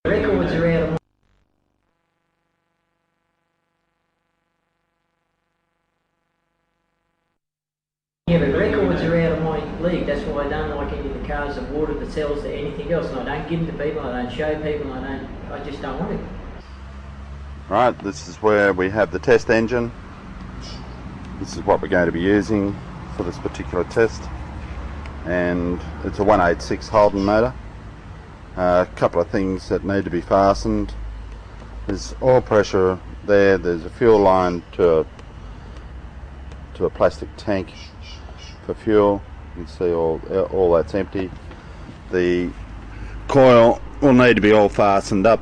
Records are out of yeah, but records are out of my league. That's why I don't like any of the cars of water that sells to anything else. And I don't give them to people. I don't show people. I just don't want it. Right, this is where we have the test engine. This is what we're going to be using for this particular test, and it's a 186 Holden motor. A couple of things that need to be fastened. There's oil pressure there. There's a fuel line to a plastic tank for fuel. You can see all that's empty. The coil will need to be all fastened up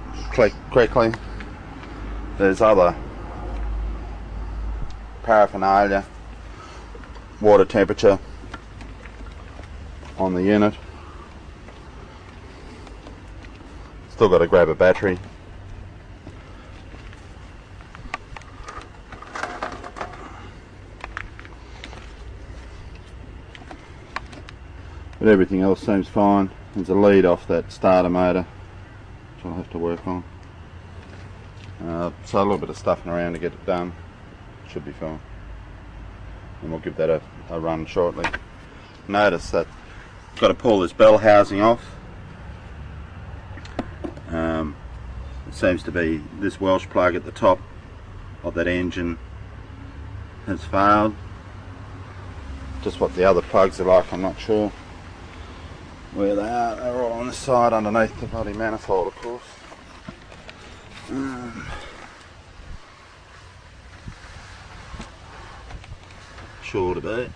correctly. There's other paraphernalia, water temperature on the unit. Still got to grab a battery. But everything else seems fine. There's a lead off that starter motor, which I'll have to work on. So a little bit of stuffing around to get it done. Should be fine. And we'll give that a run shortly. Notice that I've got to pull this bell housing off. It seems to be this Welsh plug at the top of that engine has failed. Just what the other plugs are like, I'm not sure where they are. They're all on the side underneath the bloody manifold, of course. Sure to be.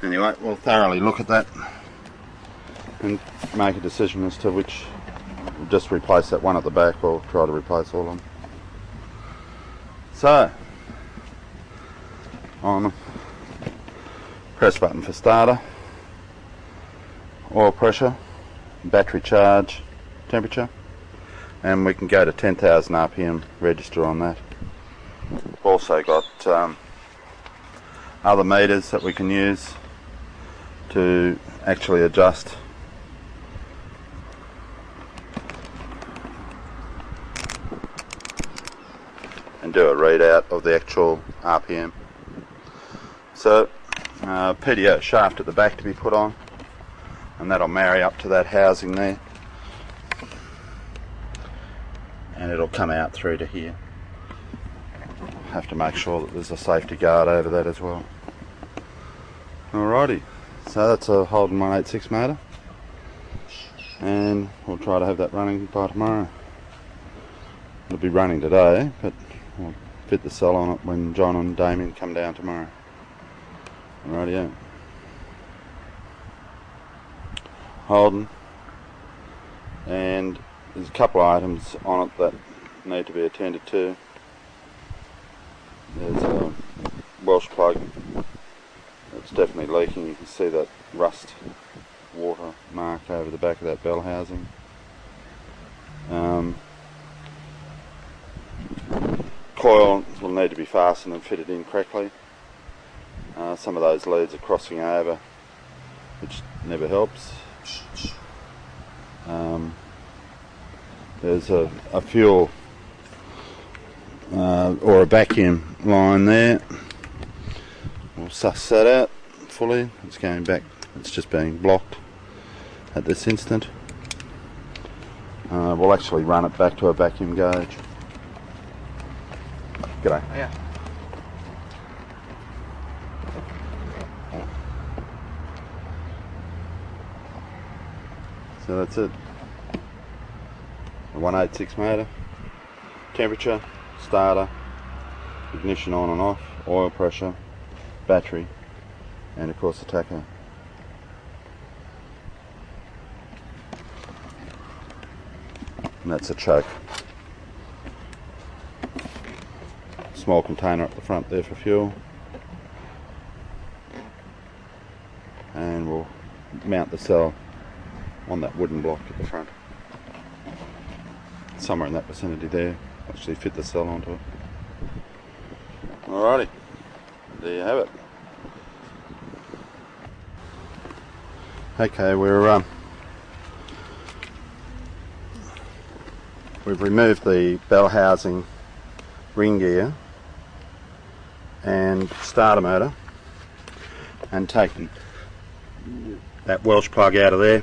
Anyway, we'll thoroughly look at that and make a decision as to which. Just replace that one at the back, or try to replace all of them. So, on press button for starter, oil pressure, battery charge, temperature, and we can go to 10,000 RPM register on that. We've also got other meters that we can use to actually adjust and do a readout of the actual RPM. So PDO shaft at the back to be put on, and that'll marry up to that housing there, and it'll come out through to here. Have to make sure that there's a safety guard over that as well. Alrighty, so that's a Holden 186 motor, and we'll try to have that running by tomorrow. It'll be running today, but we'll fit the cell on it when John and Damien come down tomorrow. Rightio. Holden, and there's a couple of items on it that need to be attended to. There's a Welsh plug that's definitely leaking. You can see that rust water mark over the back of that bell housing. Coil will need to be fastened and fitted in correctly. Some of those leads are crossing over, which never helps. There's a fuel or a vacuum line there. We'll suss that out fully. It's going back, it's just being blocked at this instant. We'll actually run it back to a vacuum gauge. G'day. Yeah. So that's it. A 186 motor, temperature, starter, ignition on and off, oil pressure, battery, and of course the tacho. And that's a choke. Small container at the front there for fuel, and we'll mount the cell on that wooden block at the front, somewhere in that vicinity there. Actually fit the cell onto it. Alrighty, there you have it. Okay, we're we've removed the bell housing ring gear and starter motor and taken that Welsh plug out of there.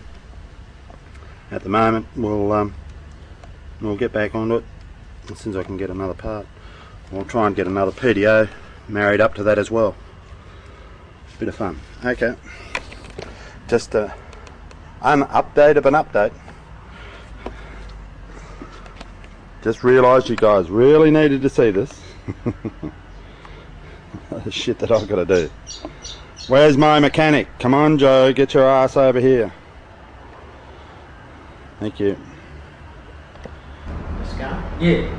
At the moment we'll get back onto it as soon as I can get another part. We'll try and get another PDO married up to that as well. Bit of fun. Okay, just an update of an update. Just realised you guys really needed to see this. The shit that I've got to do. Where's my mechanic? Come on, Joe, get your ass over here. Thank you. Scar? Yeah,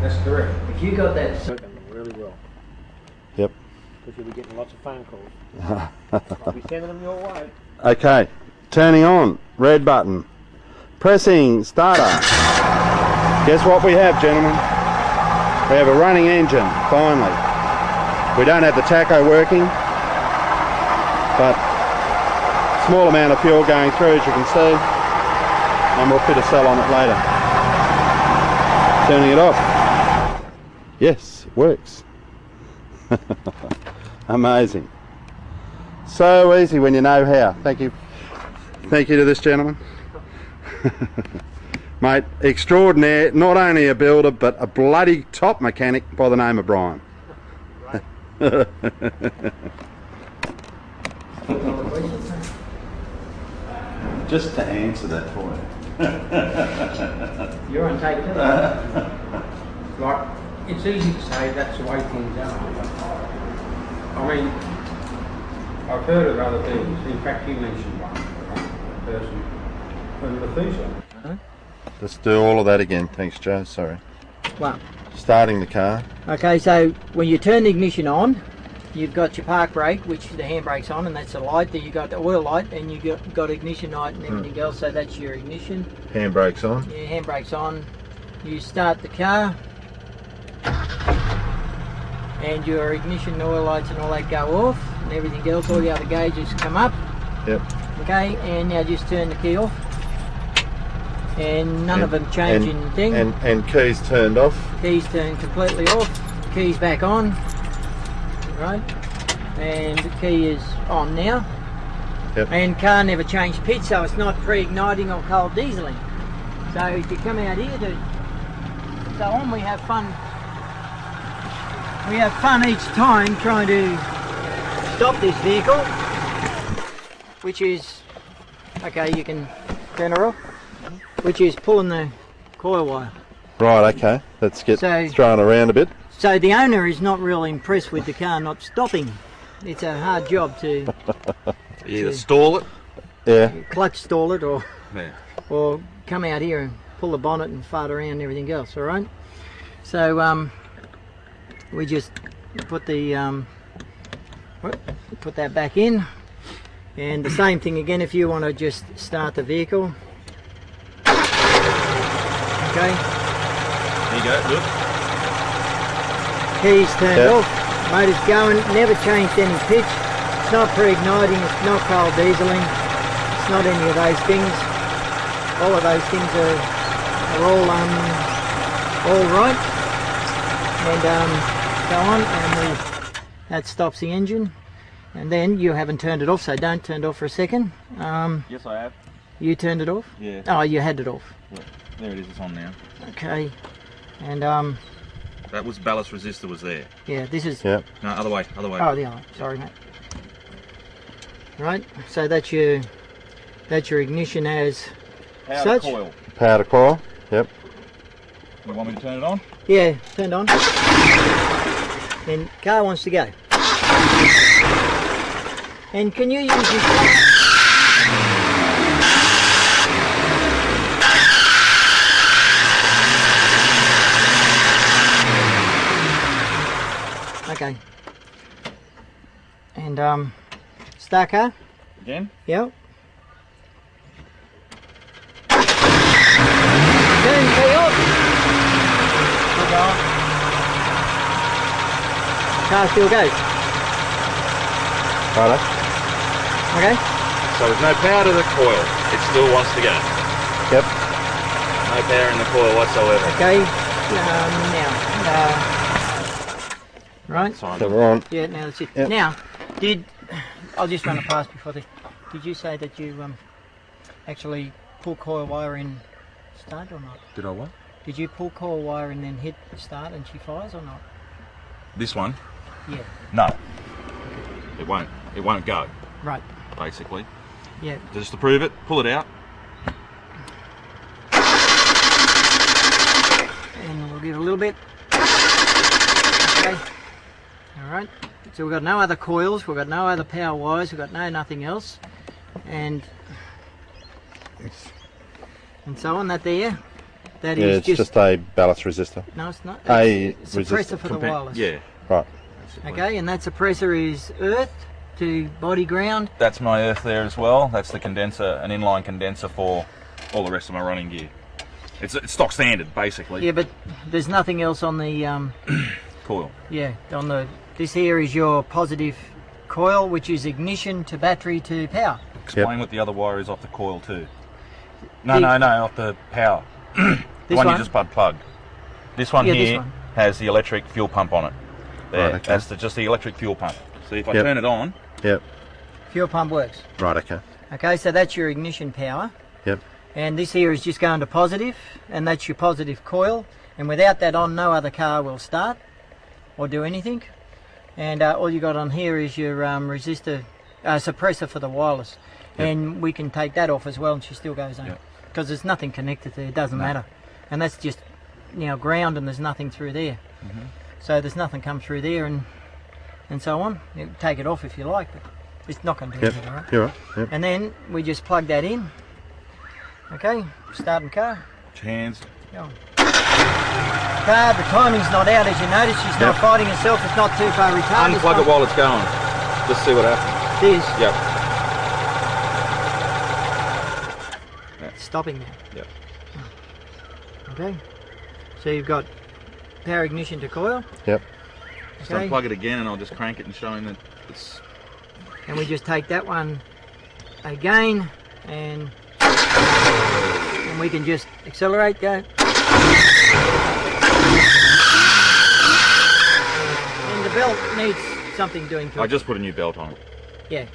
that's correct. If you got that Working really well. Yep. Because you'll be getting lots of phone calls. I'll be sending them your way. Okay, turning on, red button. Pressing starter. Guess what we have, gentlemen? We have a running engine, finally. We don't have the tacho working, but small amount of fuel going through, as you can see, and we'll fit a cell on it later. Turning it off. Yes, it works. Amazing. So easy when you know how. Thank you. Thank you to this gentleman. Mate, extraordinaire, not only a builder but a bloody top mechanic by the name of Brian. Just to answer that for you. you're on tape too. Like, it's easy to say that's the way things are. I mean, I've heard of other things. In fact, you mentioned one, a person from Methuselah. Let's do all of that again. Thanks, Joe. Sorry. Well, Starting the car. okay, so when you turn the ignition on, you've got your park brake, which the handbrake's on, and that's the light. Then you got the oil light, and you got ignition light and everything else. So that's your ignition. Handbrake's on. Your handbrake's on. You start the car, and your ignition, oil lights, and all that go off, and everything else. All the other gauges come up. Yep. Okay, and now just turn the key off. And none of them changing thing. And keys turned off. Keys turned completely off. Keys back on. Right. And the key is on now. Yep. And car never changed pitch, so it's not pre-igniting or cold dieseling. So if you come out here to so on, we have fun. We have fun each time trying to stop this vehicle, which is okay. You can turn her off. Which is pulling the coil wire. Right, okay. Let's get thrown around a bit. So the owner is not really impressed with the car not stopping. It's a hard job to either stall it, clutch stall it, or come out here and pull the bonnet and fart around and everything else. All right. So we just put the put that back in, and the same thing again if you want to just start the vehicle. Okay. There you go, look. Keys turned off, motor's going, never changed any pitch. It's not pre-igniting, it's not cold dieseling, it's not any of those things. All of those things are all right. And go on, and that stops the engine. And then you haven't turned it off, so don't turn it off for a second. Yes, I have. You turned it off? Yeah. Oh, you had it off. Yeah. There it is, it's on now. Okay. And that was ballast resistor was there. yeah, this is Yep. No, other way. oh, the other one. Sorry, mate. Right, so that's your ignition as Power such. coil. Power to coil. Yep. You want me to turn it on? Yeah, turned on. And car wants to go. And can you use this? Okay. And start car. Again? Yep. Turn key off. Still going. Car still goes. Righto. Okay. So there's no power to the coil. It still wants to go. Yep. No power in the coil whatsoever. Okay, now, right? So we're on. Yeah, now that's it. Yep. Now, I'll just run it past before this. Did you say that you actually pull coil wire in start or not? Did I what? Did you pull coil wire and then hit start and she fires or not? This one? Yeah. No. It won't. It won't go. Right. Basically. Yeah. Just to prove it, pull it out. And we'll give it a little bit. Okay. Alright. So we've got no other coils, we've got no other power wires, we've got nothing else. And so on that there. That Yeah, is it's just a ballast resistor. No, it's not. A It's suppressor for the wireless. Yeah. Right. Okay, and that suppressor is earth to body ground. That's my earth there as well. That's the condenser, an inline condenser for all the rest of my running gear. It's stock standard, basically. Yeah, but there's nothing else on the Coil. yeah, on the this here is your positive coil, which is ignition to battery to power. Explain what the other wire is off the coil too. No, The- no, off the power. The one you just plugged. This one Yeah, this here one. has the electric fuel pump on it. There, Right, okay. that's just the electric fuel pump. See, if I Yep. turn it on, Yep. Fuel pump works. Right, okay. Okay, so that's your ignition power. Yep. And this here is just going to positive, and that's your positive coil. And without that on, no other car will start or do anything. And all you got on here is your resistor, suppressor for the wireless. Yep. And we can take that off as well, and she still goes on. Yep. Because there's nothing connected there, it doesn't No. matter. And that's just, ground, and there's nothing through there. Mm-hmm. So there's nothing come through there, and so on. You can take it off if you like, but it's not going to do Yep. anything, right? You're right. Yep. And then we just plug that in. Okay, starting car. hands. Go on. Car, the timing's not out, as you notice. She's not Yep. fighting herself. It's not too far retarded. Unplug it while it's going. Just see what happens. It is Yep. stopping now. Yep. Okay. So you've got power ignition to coil. Yep. Just Okay. unplug it again, and I'll just crank it and show him that it's. And we just take that one again, and we can just accelerate, go. And the belt needs something doing to I it. just put a new belt on. Yeah,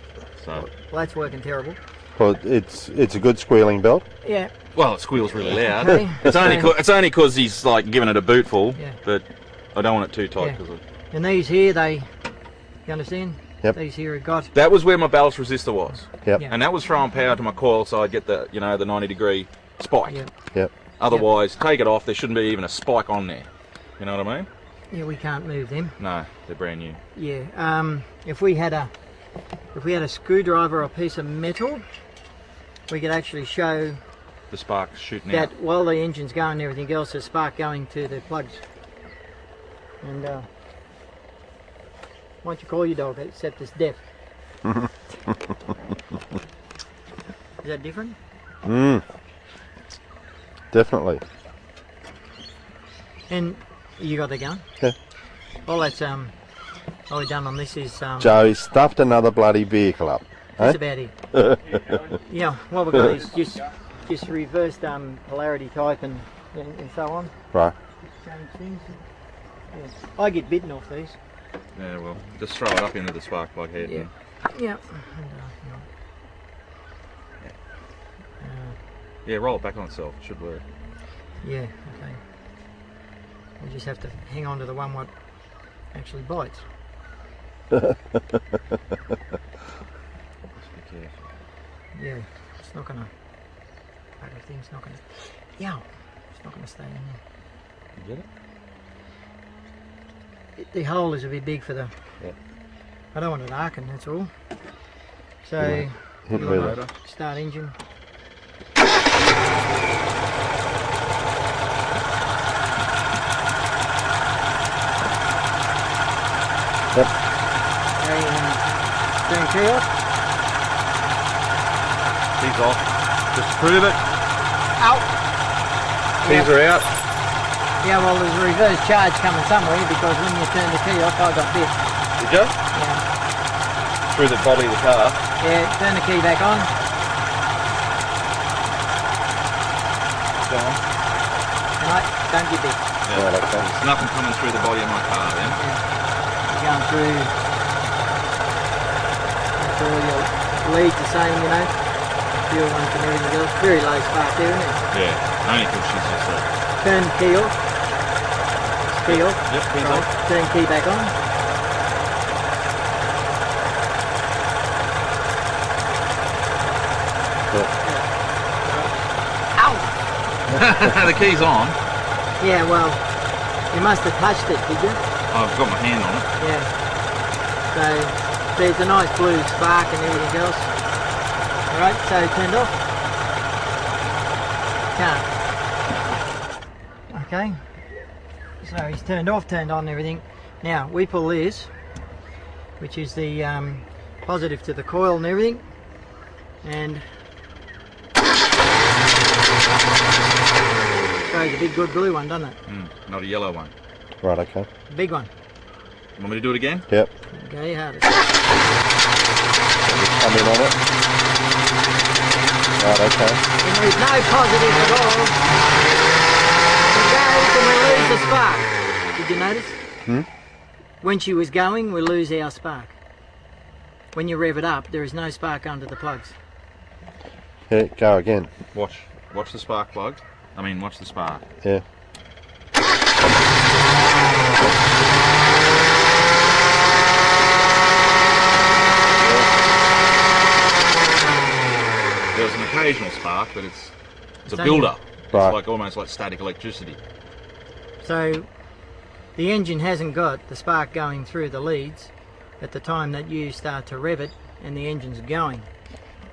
So. well, that's working terrible. Well, it's a good squealing belt. Yeah, Well, it squeals really loud. Okay. It's only because he's like giving it a bootful, Yeah. but I don't want it too tight Yeah. because and these here, you understand? Yep. These here have got, that was where my ballast resistor was, Yep. Yeah. and that was throwing power to my coil, so I'd get the the 90-degree spike. yeah, Yep. Otherwise, take it off. There shouldn't be even a spike on there. You know what I mean? yeah, we can't move them. No, they're brand new. Yeah, if we had a screwdriver or a piece of metal, we could actually show The spark's shooting that out. while the engine's going and everything else, there's spark going to the plugs. And why don't you call your dog, except it's deaf? Is that different? Definitely. And you got the gun? Yeah. All that's all we've done on this is Joey stuffed another bloody vehicle up. that's Eh? about it. Yeah, what we've got is just reversed polarity type and so on. Right. Change things. Yeah. I get bitten off these. Yeah, well, just throw it up into the spark plug head. Yeah. and- Yeah. Yeah, roll it back on itself. It should work. Yeah, okay. We just have to hang on to the one what actually bites. Just be careful. Yeah, it's not gonna. Bugger thing's not gonna. Yeah, it's not gonna stay in there. You get it? The hole is a bit big for the. Yeah. I don't want it arcing, that's all. So, Hit we'll with it. start engine. Yep. Okay, turn key off. Keys off. Just to prove it. Out. Keys are out. Yeah, well, there's a reverse charge coming somewhere because when you turn the key off, I got bit. Did you? Yeah. Through the body of the car. Yeah, turn the key back on. Go on. Alright, don't get big. Yeah. Right, okay. There's nothing coming through the body of my car then. You're going through all your leads the same, you know. Fuel ones and everything else. Very low spark there, isn't it? Yeah, only because she's just a... Turn the key off. Key off. Yep, keys Right. off. Turn key back on. Ow! The key's on. Yeah, well, you must have touched it, did you? I've got my hand on it. Yeah. So there's a nice blue spark and everything else. Alright, so turned off. Can't. Okay. So he's turned off, turned on and everything. Now we pull this, which is the positive to the coil and everything. And shows a big good blue one, doesn't it? Not a yellow one. Right, okay. Big one. Want me to do it again? Yep. Okay, hard. Just come in on it. Right, okay. And there's no positive at all. It goes and we lose the spark. Did you notice? When she was going, we lose our spark. When you rev it up, there is no spark under the plugs. Yeah, go again. Watch the spark plug. I mean, watch the spark. Yeah. There's an occasional spark, but it's a Same. build-up. Right. It's like almost like static electricity. So the engine hasn't got the spark going through the leads at the time that you start to rev it and the engine's going.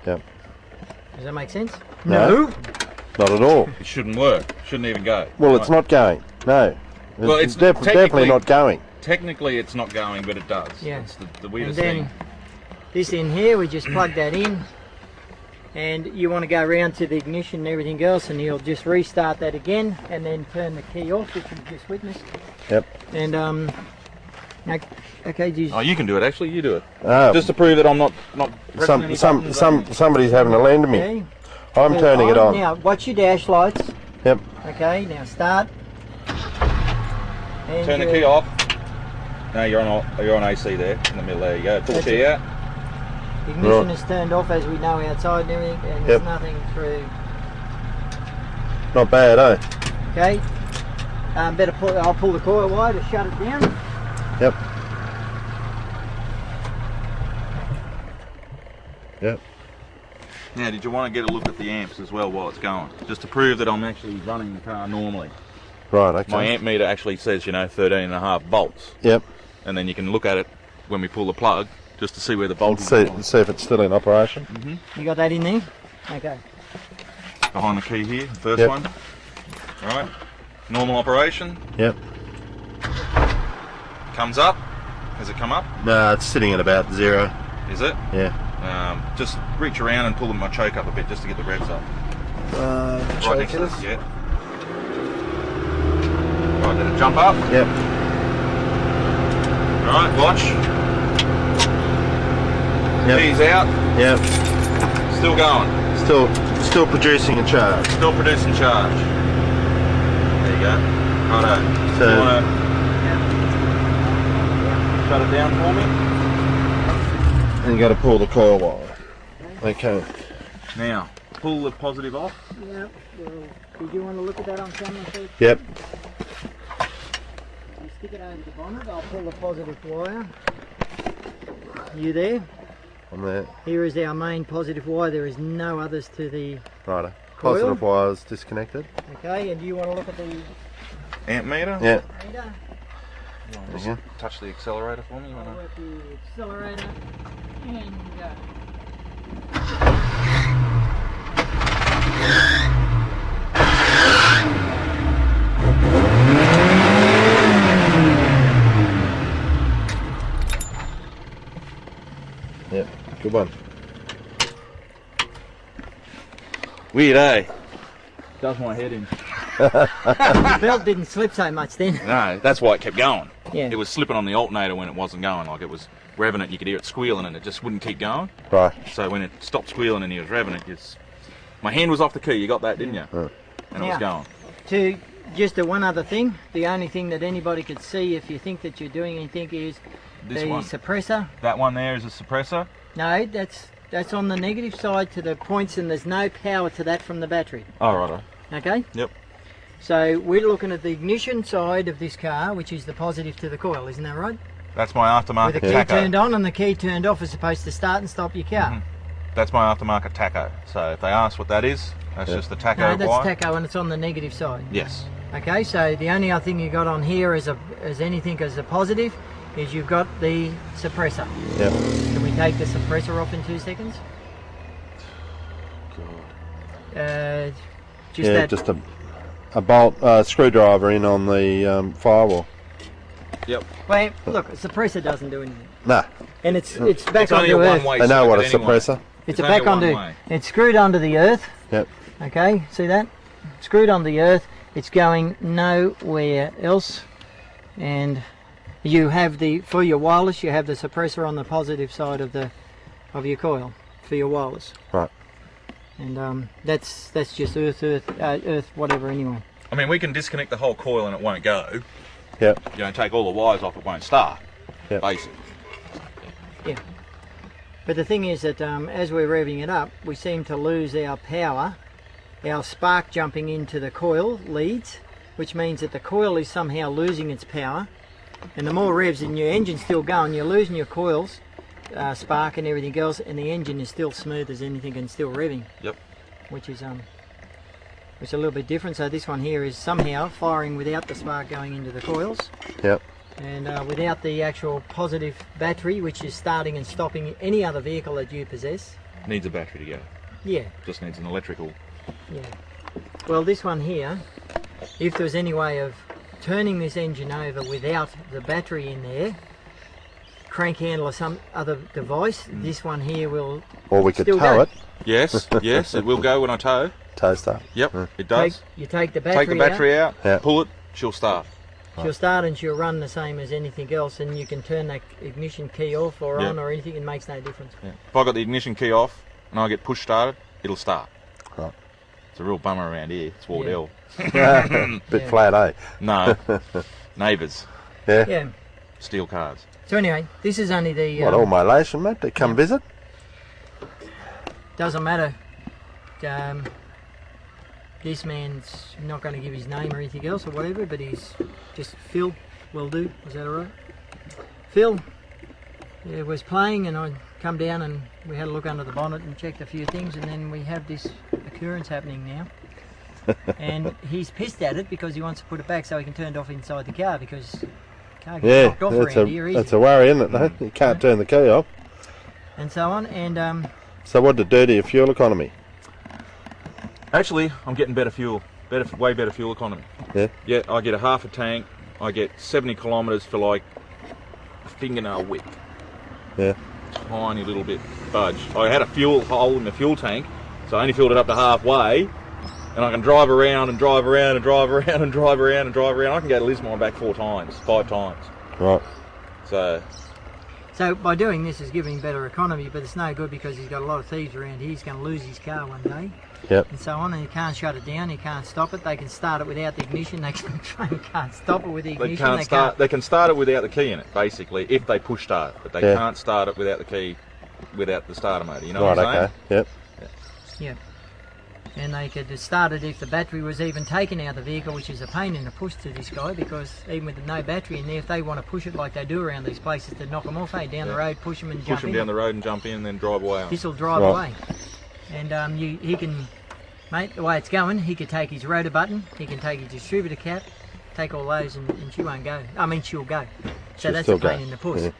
Yep. Does that make sense? No. Not at all. It shouldn't work. Shouldn't even go. Well, it's not going. No. Well, it's definitely technically not going. Technically, it's not going, but it does. Yeah. It's the And weirdest then thing. this in here, we just plug that in, and you want to go around to the ignition and everything else, and you'll just restart that again, and then turn the key off, which you just witnessed. Yep. And okay, Oh, you can do it. Actually, you do it. Oh, Just to prove that I'm not pressing any buttons. somebody's having a lend to me. okay. I'm turning it on. Now, watch your dash lights. Yep. Okay, now start. And Turn the key off. No, you're on AC there in the middle. There you go. Pull the That's key it. out. Ignition Right. is turned off as we know outside and everything, and there's Yep. nothing through. Not bad, eh? Okay. Better pull. I'll pull the coil wire to shut it down. Yep. Yep. Now, did you want to get a look at the amps as well while it's going? Just to prove that I'm actually running the car normally. Right, okay. My amp meter actually says, 13.5 volts. Yep. And then you can look at it when we pull the plug, just to see where the voltage See if it's still in operation. You got that in there? Okay. behind the key here, the first Yep. one. Right, normal operation, Yep. comes up. Has it come up? No, it's sitting at about 0. Is it? Yeah. Just reach around and pull my choke up a bit just to get the revs up. Right next to this, yeah. Right, did it jump up? Yep. Right, watch. Yep. Keys out, Yep. still going. Still producing a charge. Still producing charge. There you go. Righto. So- You want to shut it down for me? And you got to pull the coil wire. Okay. Now, pull the positive off. Yeah. Well, did you want to look at that on camera first? Yep. You stick it over the bonnet. I'll pull the positive wire. You there? I'm there. Here is our main positive wire. There is no others to the Righto. Coil. Positive wires disconnected. okay. And do you want to look at the Amp meter. Yeah. meter? Just Yeah. touch the accelerator for me. I'll work the accelerator and Yep. Good one. Weird, eh? Does my head in. the belt didn't slip so much then. No, that's why it kept going. Yeah. It was slipping on the alternator when it wasn't going. Like it was revving it, you could hear it squealing, and it just wouldn't keep going. Right. So when it stopped squealing and he was revving it, my hand was off the key. You got that, didn't you? Yeah. And it was Yeah. going. just the one other thing, the only thing that anybody could see if you think that you're doing anything is This the one. suppressor. That one there is a suppressor. No, that's on the negative side to the points, and there's no power to that from the battery. Oh, righto. Okay? Yep. So we're looking at the ignition side of this car, which is the positive to the coil, isn't that right? That's my With the aftermarket key taco. turned on and the key turned off is supposed to start and stop your car. That's my aftermarket taco. So if they ask what that is, that's just the taco No, that's wire. taco and it's on the negative side. Yes. Okay, so the only other thing you got on here as anything as a positive is you've got the suppressor. Yep. Can we take the suppressor off in 2 seconds? Just Yeah, that. just a bolt screwdriver in on the firewall. Yep. Well, look, a suppressor doesn't do anything, Nah, and it's back It's only onto a earth. one-way they know what a circuit anyway. suppressor. It's It's back only onto. one way. It's screwed onto the earth. Yep. Okay, see that? Screwed onto the earth. It's going nowhere else, and you have for your wireless. You have the suppressor on the positive side of your coil for your wireless. Right. And that's just earth, whatever. Anyway. I mean, we can disconnect the whole coil and it won't go. Yep. You know, take all the wires off, it won't start. Yep. Basically. Yeah. But the thing is that as we're revving it up, we seem to lose our power. Our spark jumping into the coil leads, which means that the coil is somehow losing its power. And the more revs and your engine's still going, you're losing your coils, spark and everything else, and the engine is still smooth as anything and still revving. Yep. Which is a little bit different. So this one here is somehow firing without the spark going into the coils. Yep. And without the actual positive battery, which is starting and stopping any other vehicle that you possess. Needs a battery to go. Yeah, Just needs an electrical. yeah. Well, this one here, if there was any way of turning this engine over without the battery in there, crank handle or some other device, this one here will Or we could still tow go. it, Yes, yes, it will go when I tow. tow start. Yep, it does. you take the battery, Take the battery out, Yeah. pull it, she'll start. she'll start and she'll run the same as anything else, and you can turn that ignition key off or Yeah. on or anything. It makes no difference. Yeah. If I got the ignition key off and I get push started, it'll start. Right. It's a real bummer around here. It's Wardell. Bit Yeah. flat, eh? No, neighbours, Yeah. Yeah. steal cars. So anyway, this is only the. What, all my relation, mate? They come visit? Doesn't matter. This man's not going to give his name or anything else or whatever, but he's just Phil. Will do. Was that alright? Phil was playing, and I come down and we had a look under the bonnet and checked a few things, and then we have this occurrence happening now. And he's pissed at it because he wants to put it back so he can turn it off inside the car, because the car gets Yeah, knocked off that's around here easy. a worry, isn't it? No? You can't turn the key off. And so on. And So what did do to your fuel economy? Actually, I'm getting better fuel, way better fuel economy. Yeah. Yeah, I get a half a tank. I get 70 kilometres for like a fingernail width. Yeah. Tiny little bit budge. I had a fuel hole in the fuel tank, so I only filled it up to halfway, and I can drive around and drive around and drive around and drive around and drive around. I can go to Lismore and back 5 times. Right. So by doing this is giving better economy, but it's no good because he's got a lot of thieves around here. He's going to lose his car one day. Yep. And so on, and he can't shut it down, he can't stop it. They can start it without the ignition, they can't stop it with the ignition. They can start it without the key in it, basically, if they push start, but they Yeah. can't start it without the key, without the starter motor. You know Right, what I'm okay. Yep. Yeah. And they could start it if the battery was even taken out of the vehicle, which is a pain in the push to this guy, because even with no battery in there, if they want to push it like they do around these places to knock them off, hey, down the road, push them and saying? jump Push them in. down the road and jump in, and then drive away. This will drive Right. away. And he can, mate, the way it's going, he could take his rotor button, he can take his distributor cap, take all those, and she won't go. I mean, she'll go. So She'll that's still a pain go. in the push. Yeah.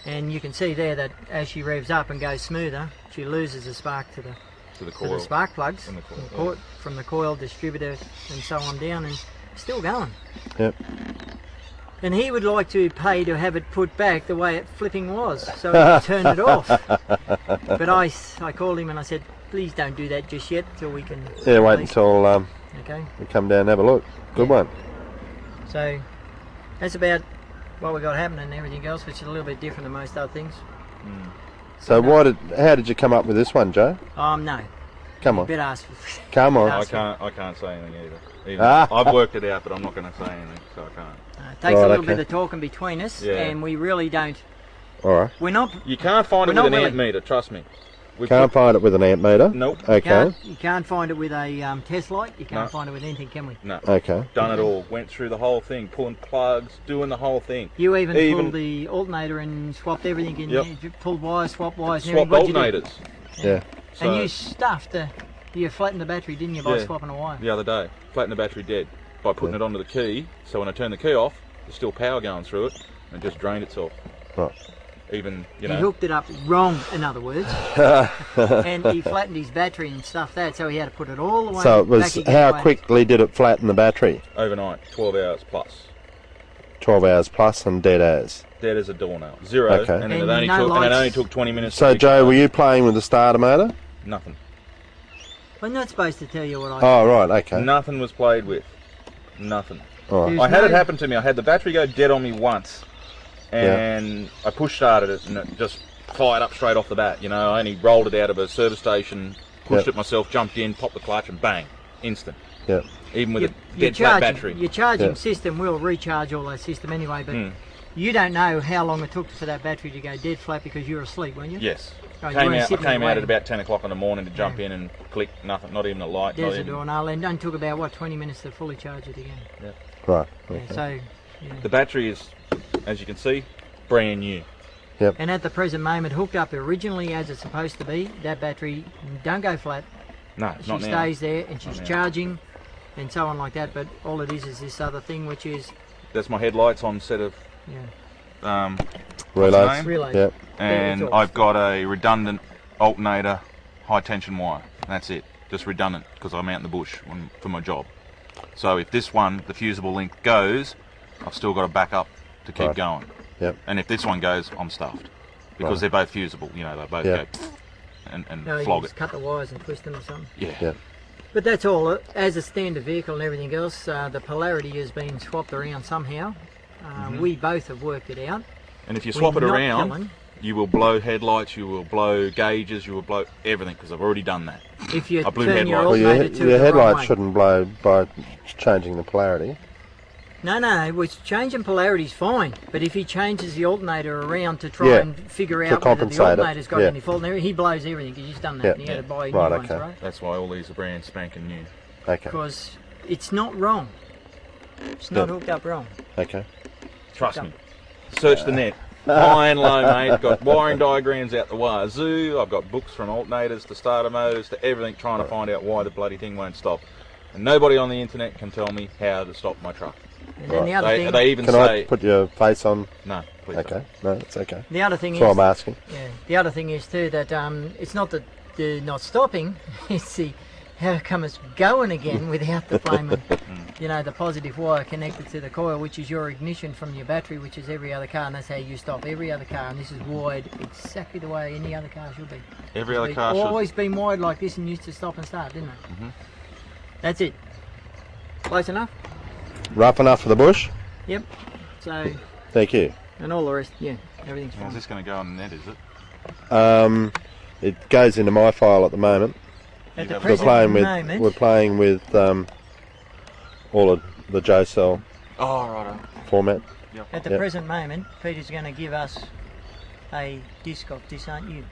And you can see there that as she revs up and goes smoother, she loses the spark to the To the to coil. the spark plugs And the coil, from the coil, distributor, and so on down, and still going. Yep. And he would like to pay to have it put back the way it flipping was, so he could turn it off. But I called him and I said, please don't do that just yet till we can. Yeah, wait release it." until Okay. we come down and have a look. Good Yeah. one. So that's about what we got happening and everything else, which is a little bit different than most other things. So how did you come up with this one, Joe? No. Come on. Bit ask. Come on. I can't say anything either. I've worked it out, but I'm not going to say anything, so I can't. It takes a little bit of talking between us, and we really don't. All right. We're not. You can't find it with an amp meter. Trust me. Can't find it with an amp meter? Nope. Okay. You can't find it with a test light. You can't find it with anything, can we? No. Okay. Done it all. Went through the whole thing, pulling plugs, doing the whole thing. You even pulled the alternator and swapped everything in. Yep. You pulled wires, swapped wires. Swapped alternators. Yeah. So, and you stuffed you flattened the battery, didn't you, by swapping a wire? The other day, flattened the battery dead by putting it onto the key. So when I turn the key off, there's still power going through it, and it just drained itself. Right. Even He hooked it up wrong, in other words, and he flattened his battery and stuff that, so he had to put it all the way. So it was back how quickly did it flatten the battery? Overnight, 12 hours plus. 12 hours plus and dead as. Dead as a doornail. Zero. Okay. And then it only took 20 minutes. So Joe, were you playing with the starter motor? Nothing. I'm not supposed to tell you what I. Oh right, okay. Nothing was played with. Nothing. All right. I had it happen to me. I had the battery go dead on me once, and I push started it, and it just fired up straight off the bat. You know, I only rolled it out of a service station, pushed it myself, jumped in, popped the clutch, and bang, instant. Yeah. Even with a dead flat battery. Your charging system will recharge all that system anyway, but you don't know how long it took for that battery to go dead flat because you were asleep, weren't you? Yes. Oh, I came out at about 10 o'clock in the morning to jump in and click, nothing, not even a light. There's a doornail, and it took about, what, 20 minutes to fully charge it again. Yeah. Right. Okay. Yeah, so, the battery is, as you can see, brand new. Yep. And at the present moment, hooked up originally as it's supposed to be, that battery don't go flat. No, she not now. stays there, and she's charging, and so on like that. But all it is this other thing, which is that's my headlights on set of relays. Yep. And I've got a redundant alternator, high tension wire. That's it, just redundant because I'm out in the bush for my job. So if this one, the fusible link, goes, I've still got a backup to keep going. Yep. And if this one goes, I'm stuffed because they're both fusible. You know, they both go and flog you just cut the wires and twist them or something. Yeah. But that's all. As a standard vehicle and everything else, the polarity has been swapped around somehow. We both have worked it out. And if you swap it around, you will blow headlights, you will blow gauges, you will blow everything because I've already done that. If you blew turn your well, alternator to your the headlights right way. shouldn't blow by changing the polarity. No, which changing polarity is fine, but if he changes the alternator around to try and figure out whether the alternator's got any fault, he blows everything because he's done that and he had to buy new ones, right? That's why all these are brand spanking new. Okay. Because it's not wrong. It's not hooked up wrong. Okay. Trust me. Search the net. High and low, mate. Got wiring diagrams out the wazoo. I've got books from alternators to starter motors to everything trying to find out why the bloody thing won't stop. And nobody on the internet can tell me how to stop my truck. And then the other thing, they even can say... I put your face on? No, please Okay, no, it's okay. The other thing That's what I'm asking. Yeah, the other thing is too that it's not that they're not stopping, it's the how come it's going again without the flaming, the positive wire connected to the coil, which is your ignition from your battery, which is every other car, and that's how you stop every other car, and this is wired exactly the way any other car should be. Every other car should. Always been wired like this and used to stop and start, didn't it? That's it. Close enough? Rough enough for the bush? Yep. So. Thank you. And all the rest, everything's fine. Is this going to go on the net, is it? It goes into my file at the moment. At the present moment, we're playing with all of the JSL format. Yep. At the present moment, Peter's going to give us a disc of this, aren't you?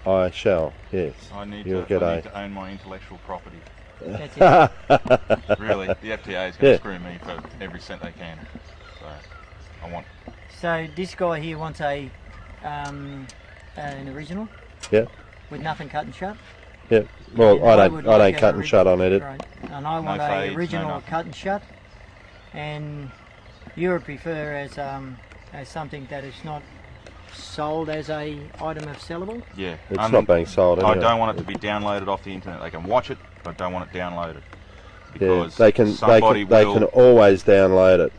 I shall, yes. I need You'll to get to own my intellectual property. That's it. Really, the FTA is going to screw me for every cent they can. So, I want. So this guy here wants an original. Yeah. With nothing cut and shut. Yeah. Well, I don't like cut and shut on it. Right. And I want an original cut and shut. And you would prefer as something that is not sold as a item of sellable? Yeah. It's not being sold anyway. I don't want it to be downloaded off the internet. They can watch it, but I don't want it downloaded. Because they can always download it.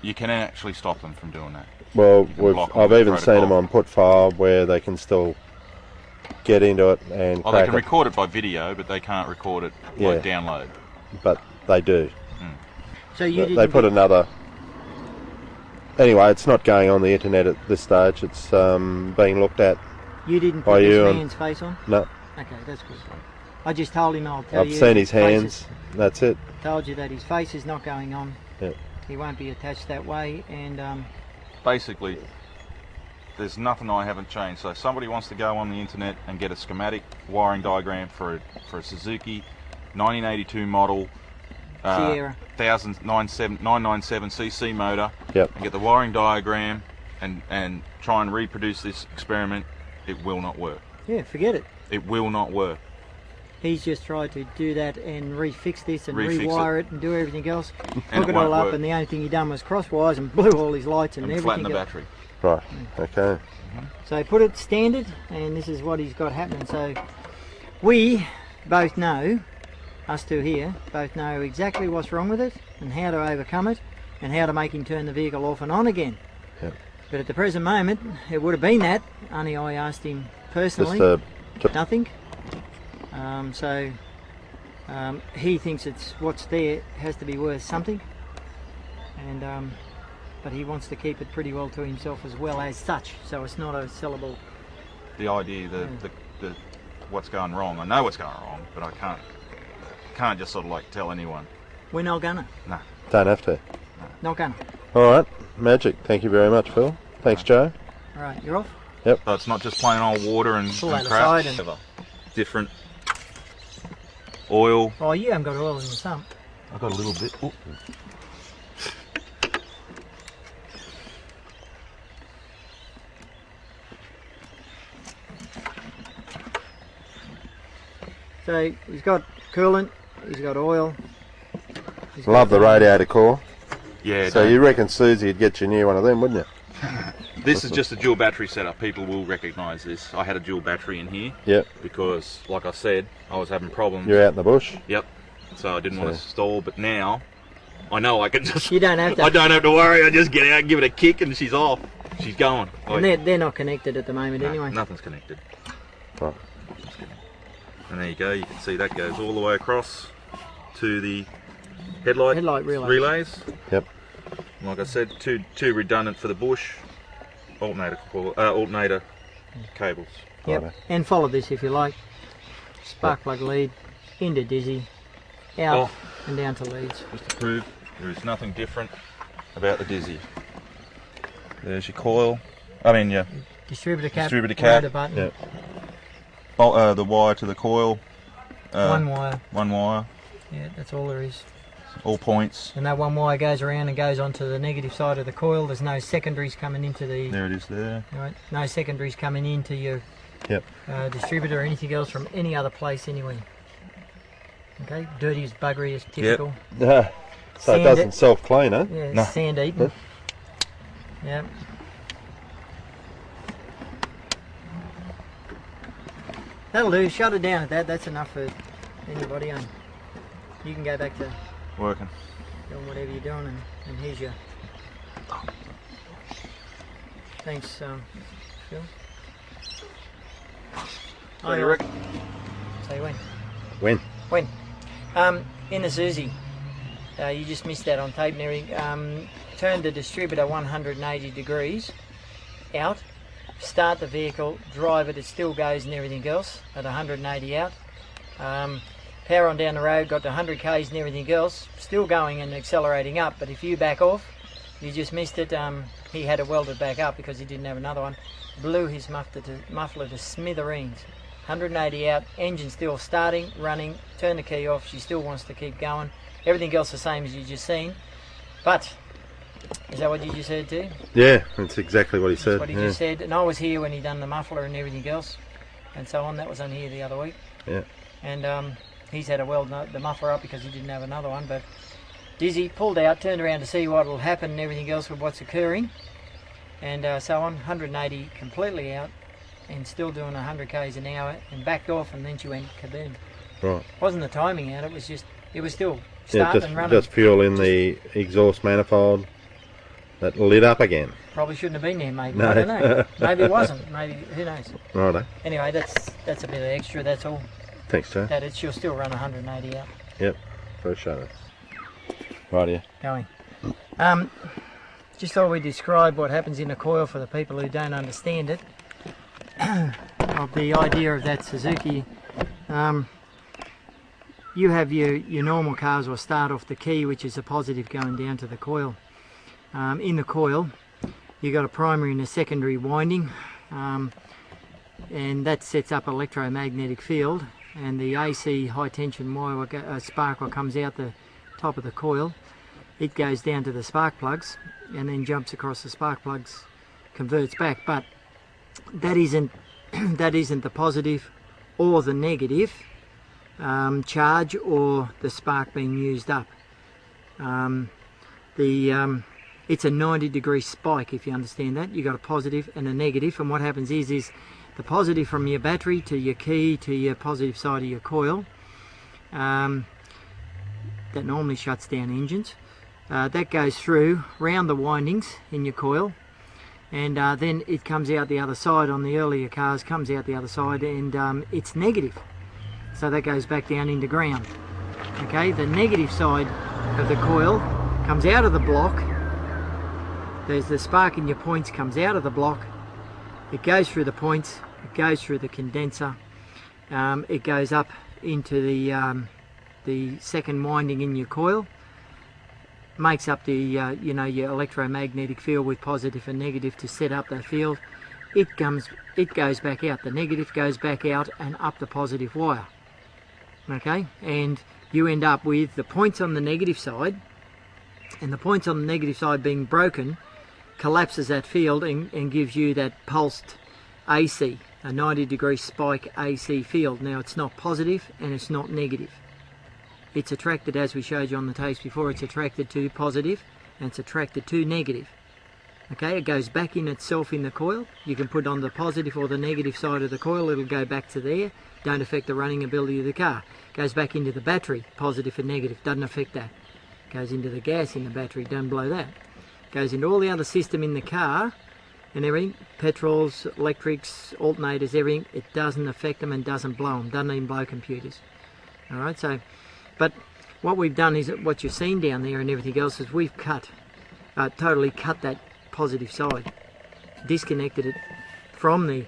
You can actually stop them from doing that. Well, I've even seen them on put file where they can still get into it and they can record it by video, but they can't record it by download. But they do. So they put another. Anyway, it's not going on the internet at this stage. It's being looked at. You didn't put this man's face on? No. Okay, that's good. I just told him I'll tell I've you. seen his face hands. is- That's it. Told you that his face is not going on. Yep. He won't be attached that way, and Basically, there's nothing I haven't changed. So if somebody wants to go on the internet and get a schematic wiring diagram for a Suzuki 1982 model Sierra. 997 cc motor, Yep. and get the wiring diagram and try and reproduce this experiment, it will not work. Yeah, forget it. It will not work. He's just tried to do that and refix this and Refix rewire it and do everything else. And Hook it it all won't up, work. and the only thing he done was cross wires and blew all his lights and And everything. flatten the else. battery. Right. Okay. So he put it standard, and this is what he's got happening. So we both know, us two here, both know exactly what's wrong with it and how to overcome it and how to make him turn the vehicle off and on again. Yep. But at the present moment, it would have been that, only I asked him personally, nothing. He thinks it's what's there has to be worth something, and but he wants to keep it pretty well to himself as well as such, so it's not a sellable. The idea, the what's going wrong. I know what's going wrong, but I can't just sort of like tell anyone. We're not gonna. No. Don't have to. Not gonna. All right. Magic. Thank you very much, Phil. Thanks, Joe. All right, you're off. So it's not just plain old water and Pull that crap. aside and- Different oil. Oh, you haven't got oil in the sump. I've got a little bit. Ooh. So he's got coolant, he's got oil. he's Love got the radiator core. Yeah. So you reckon Susie would get you a new one of them, wouldn't you? This is just a dual battery setup. People will recognise this. I had a dual battery in here. Yep. Because, like I said, I was having problems. You're out in the bush. Yep. So I didn't want to stall, but now I know I can just. You don't have to. I don't have to worry. I just get out, give it a kick, and she's off. She's going. And they're not connected at the moment anyway. Nothing's connected. Right. And there you go. You can see that goes all the way across to the headlight relays. Yep. Like I said, too redundant for the bush. Alternator cables. Yep. Righto. And follow this if you like. Spark plug lead into Dizzy, out and down to leads. Just to prove there is nothing different about the Dizzy. There's your coil. I mean, yeah. Distributor cap. Distributor cap. Rotor button. Yep. The wire to the coil. One wire. One wire. Yeah, that's all there is. All points. And that one wire goes around and goes onto the negative side of the coil. There's no secondaries coming into the. There it is there. Right, no secondaries coming into your distributor or anything else from any other place anywhere. Okay, dirty as buggery as typical. So it Sand doesn't it. self-clean, huh? Yeah, No. sand eaten. Yeah. That'll do. Shut it down at that. That's enough for anybody. And you can go back to Working. doing whatever you're doing. And here's your. Thanks, Phil. So you reckon? Say when. When? When? In the Suzuki. You just missed that on tape and everything. Turn the distributor 180 degrees out. Start the vehicle, drive it, it still goes and everything else at 180 out. Power on down the road, got to 100 k's and everything else, still going and accelerating up. But if you back off, you just missed it. He had to weld it back up because he didn't have another one. Blew his muffler to smithereens. 180 out, engine still starting, running, turn the key off, she still wants to keep going. Everything else the same as you just seen. But, is that what you just said too? Yeah, that's exactly what he said. That's what he just said. And I was here when he done the muffler and everything else and so on. That was on here the other week. Yeah. And he's had to weld the muffler up because he didn't have another one. But Dizzy pulled out, turned around to see what will happen and everything else with what's occurring. And so on, 180 completely out and still doing 100 k's an hour and backed off, and then she went kaboom. Right. Wasn't the timing out, it was still starting and running. Just fuel in the exhaust manifold that lit up again. Probably shouldn't have been there, maybe. No. I don't know. Maybe it wasn't. Maybe, who knows. Righto. Anyway, that's a bit of extra, that's all. Thanks, Joe. That she'll still run 180 out. Yep. Appreciate it. Right here. Going. Just thought we'd describe what happens in a coil for the people who don't understand it. Of the idea of that Suzuki. you have your normal cars will start off the key, which is a positive going down to the coil. In the coil, you've got a primary and a secondary winding, and that sets up electromagnetic field, and the AC high tension wire spark what comes out the top of the coil, it goes down to the spark plugs and then jumps across the spark plugs, converts back. But that isn't the positive or the negative charge or the spark being used up. It's a 90-degree spike, if you understand that. You've got a positive and a negative, and what happens is the positive from your battery to your key to your positive side of your coil, that normally shuts down engines. That goes through round the windings in your coil, and then it comes out the other side. On the earlier cars, comes out the other side, and it's negative, so that goes back down into ground. Okay, the negative side of the coil comes out of the block. There's the spark in your points, comes out of the block, it goes through the points, it goes through the condenser, it goes up into the second winding in your coil, makes up the your electromagnetic field with positive and negative to set up that field. It goes back out, the negative goes back out and up the positive wire. Okay, and you end up with the points on the negative side, and the points on the negative side being broken collapses that field and gives you that pulsed AC, a 90-degree spike AC field. Now it's not positive and it's not negative. It's attracted, as we showed you on the tapes before, it's attracted to positive and it's attracted to negative. Okay, it goes back in itself in the coil. You can put on the positive or the negative side of the coil, it'll go back to there. Don't affect the running ability of the car. Goes back into the battery, positive and negative, doesn't affect that. Goes into the gas in the battery, don't blow that. Goes into all the other system in the car and everything, petrols, electrics, alternators, everything. It doesn't affect them and doesn't blow them, doesn't even blow computers. Alright, so, but what we've done is, what you've seen down there and everything else, is we've totally cut that positive side, disconnected it from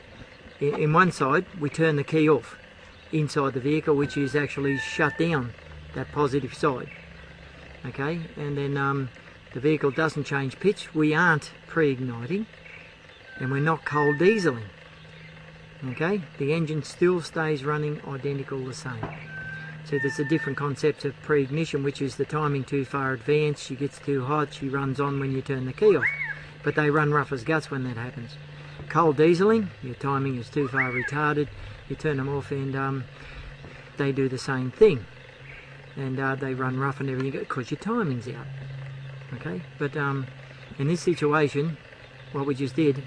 in one side. We turn the key off inside the vehicle, which is actually shut down that positive side. Okay, and then the vehicle doesn't change pitch, we aren't pre-igniting, and we're not cold dieseling. Okay, the engine still stays running identical the same. So there's a different concept of pre-ignition, which is the timing too far advanced, she gets too hot, she runs on when you turn the key off. But they run rough as guts when that happens. Cold dieseling, your timing is too far retarded, you turn them off and they do the same thing. And they run rough and everything because your timing's out. Okay, but in this situation, what we just did,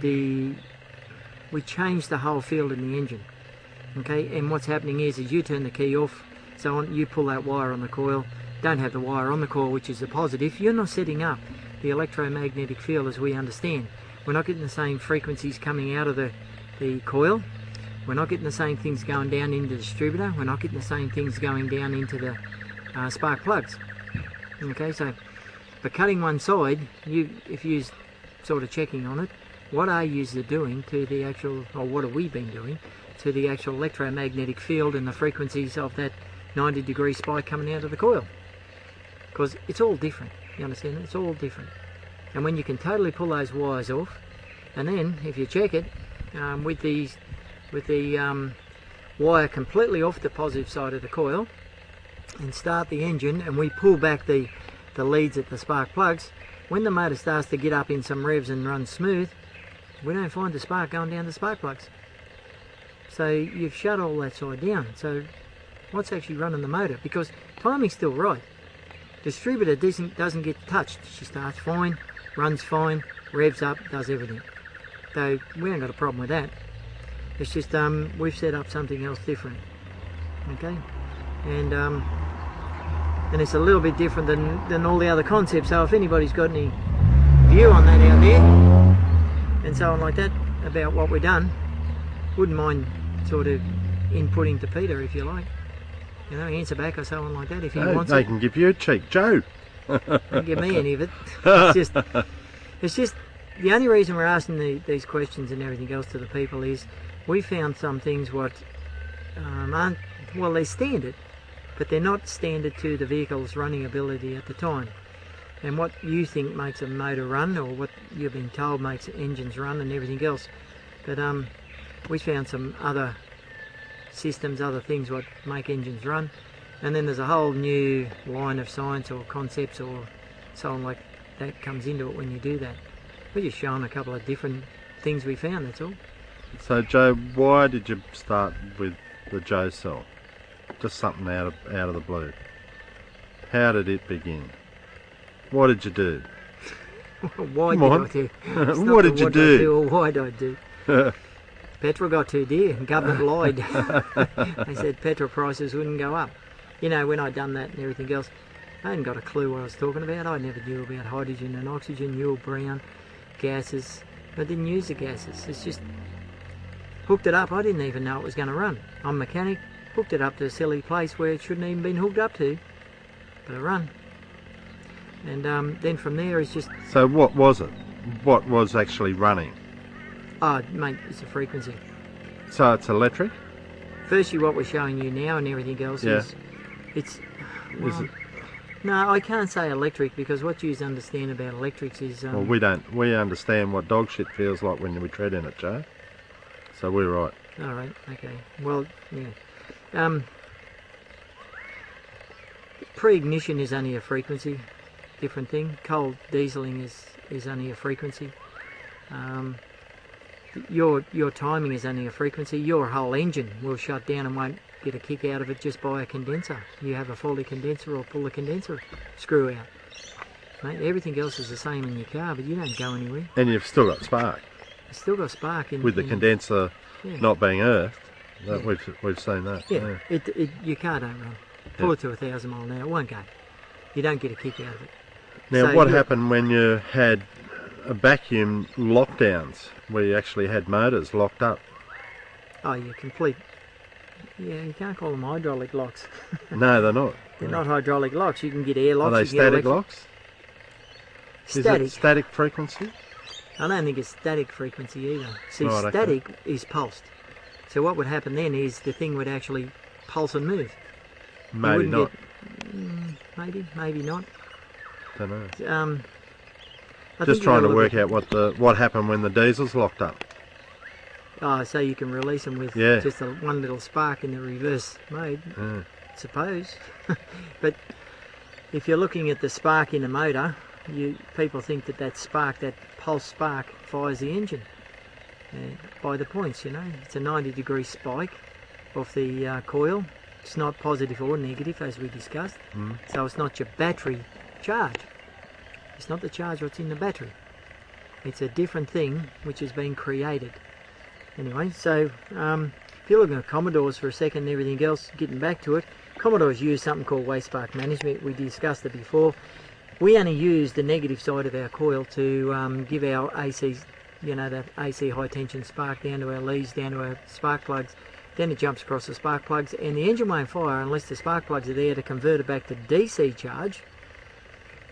we changed the whole field in the engine. Okay, and what's happening is you turn the key off, so on, you pull that wire on the coil, don't have the wire on the coil, which is the positive. You're not setting up the electromagnetic field as we understand. We're not getting the same frequencies coming out of the coil. We're not getting the same things going down into the distributor. We're not getting the same things going down into the spark plugs. Okay, so by cutting one side, if you're sort of checking on it, what are you doing to the actual, or what have we been doing to the actual electromagnetic field and the frequencies of that 90-degree spike coming out of the coil? Because it's all different. You understand? It's all different. And when you can totally pull those wires off, and then if you check it with the wire completely off the positive side of the coil, and start the engine, and we pull back the leads at the spark plugs, when the motor starts to get up in some revs and run smooth, we don't find the spark going down the spark plugs. So you've shut all that side down. So what's actually running the motor? Because timing's still right. Distributor doesn't get touched. She starts fine, runs fine, revs up, does everything. So we ain't got a problem with that. It's just we've set up something else different. Okay, and it's a little bit different than all the other concepts. So if anybody's got any view on that out there and so on like that about what we've done, wouldn't mind sort of inputting to Peter if you like. You know, answer back or so on like that if he wants. They can give you a cheek, Joe. Don't give me any of it. It's just the only reason we're asking these questions and everything else to the people is we found some things what aren't, well, they're standard, but they're not standard to the vehicle's running ability at the time. And what you think makes a motor run, or what you've been told makes engines run and everything else. But we found some other systems, other things what make engines run. And then there's a whole new line of science or concepts or so on like that comes into it when you do that. We're just showing a couple of different things we found, that's all. So Joe, why did you start with the Joe cell? Just something out of the blue. How did it begin? What did you do? Why Come did on. I do? What did you do? I do or why did I do? Petrol got too dear and government lied. They said petrol prices wouldn't go up. You know, when I'd done that and everything else, I hadn't got a clue what I was talking about. I never knew about hydrogen and oxygen, Yule Brown, gases. I didn't use the gases. It's just hooked it up. I didn't even know it was going to run. I'm a mechanic, hooked it up to a silly place where it shouldn't even been hooked up to, but it run. And then from there it's just... So what was it? What was actually running? Oh, mate, it's a frequency. So it's electric? Firstly, what we're showing you now and everything else is... It's... Well, Is it? No, I can't say electric because what you understand about electrics is... Well, we don't. We understand what dog shit feels like when we tread in it, Joe. So we're right. All right, okay. Well, yeah. Pre-ignition is only a frequency, different thing. Cold dieseling is only a frequency. Your timing is only a frequency. Your whole engine will shut down and won't get a kick out of it just by a condenser. You have a faulty condenser or pull the condenser screw out. Mate, everything else is the same in your car, but you don't go anywhere. And you've still got spark. It's still got spark in With the condenser not being earthed. That we've seen that. Yeah, your car don't run. Pull it to 1,000 mile an hour, it won't go. You don't get a kick out of it. Now, So what happened when you had vacuum lockdowns, where you actually had motors locked up? Oh, you're complete. Yeah, you can't call them hydraulic locks. No, they're not. They're not hydraulic locks. You can get air Are locks. they you can get static locks? Static. Is it static frequency? I don't think it's static frequency either. See, Right, okay. static is pulsed. So what would happen then is the thing would actually pulse and move. You Maybe wouldn't not. Maybe not. Don't know. I Just think trying to you've work got out what happened when the diesel's locked up. Oh, so you can release them with Yeah. just one little spark in the reverse mode, Yeah. suppose. But if you're looking at the spark in the motor, people think that spark, that pulse spark, fires the engine by the points. You know, it's a 90-degree spike off the coil. It's not positive or negative, as we discussed. So it's not your battery charge. It's not the charge what's in the battery. It's a different thing which has been created. Anyway, so if you're looking at Commodores for a second and everything else, getting back to it, Commodores use something called waste spark management. We discussed it before. We only use the negative side of our coil to give our AC, you know, that AC high tension spark down to our leads, down to our spark plugs. Then it jumps across the spark plugs, and the engine won't fire unless the spark plugs are there to convert it back to DC charge.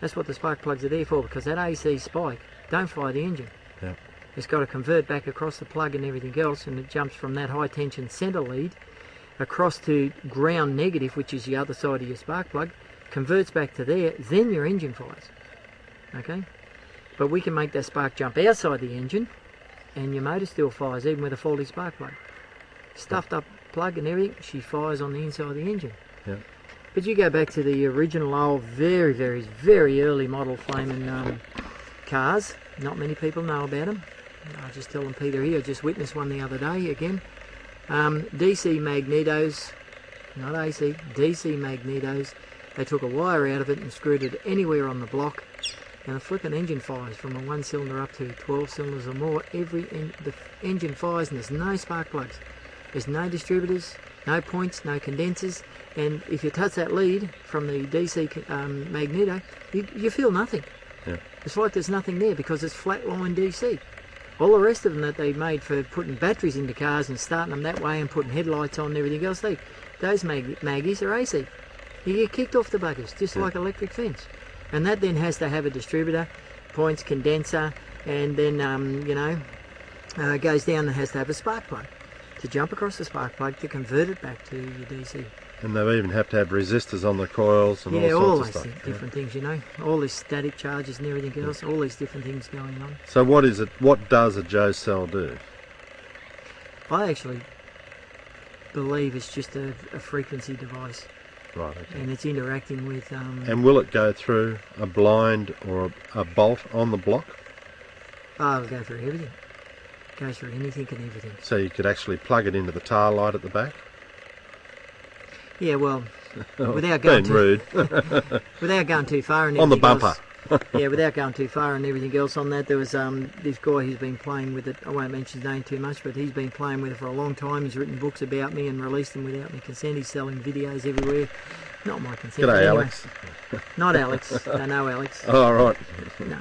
That's what the spark plugs are there for, because that AC spike don't fire the engine. Yeah. It's got to convert back across the plug and everything else, and it jumps from that high tension center lead across to ground negative, which is the other side of your spark plug, converts back to there, then your engine fires. Okay? But we can make that spark jump outside the engine, and your motor still fires, even with a faulty spark plug. Stuffed up plug and everything, she fires on the inside of the engine. Yeah. But you go back to the original old, very, very, very early model flaming cars. Not many people know about them. I'll just tell them Peter here. I just witnessed one the other day again. DC magnetos, not AC, DC magnetos. They took a wire out of it and screwed it anywhere on the block, and the flipping engine fires from a 1 cylinder up to 12 cylinders or more. The engine fires, and there's no spark plugs. There's no distributors, no points, no condensers, and if you touch that lead from the DC magneto, you feel nothing. Yeah. It's like there's nothing there because it's flatline DC. All the rest of them that they made for putting batteries into cars and starting them that way and putting headlights on and everything else, those Maggies are AC. You get kicked off the buggers, just like electric fence. And that then has to have a distributor, points, condenser, and then, goes down and has to have a spark plug to jump across the spark plug to convert it back to your DC. And they even have to have resistors on the coils and Yeah, all all sorts those of stuff. different things, you know. All these static charges and everything else, all these different things going on. So what is it? What does a Joe cell do? I actually believe it's just a frequency device, Right. Okay. and it's interacting with. And will it go through a blind or a bolt on the block? Oh, it'll go through everything. Goes through anything and everything. So you could actually plug it into the tail light at the back? Yeah, well, without going Being rude. without going too far and On the everything bumper. else, yeah, without going too far and everything else on that, there was this guy who's been playing with it. I won't mention his name too much, but he's been playing with it for a long time. He's written books about me and released them without my consent. He's selling videos everywhere. Not my consent. G'day, but anyway. Alex. Not Alex. I know Alex. Oh, right. No.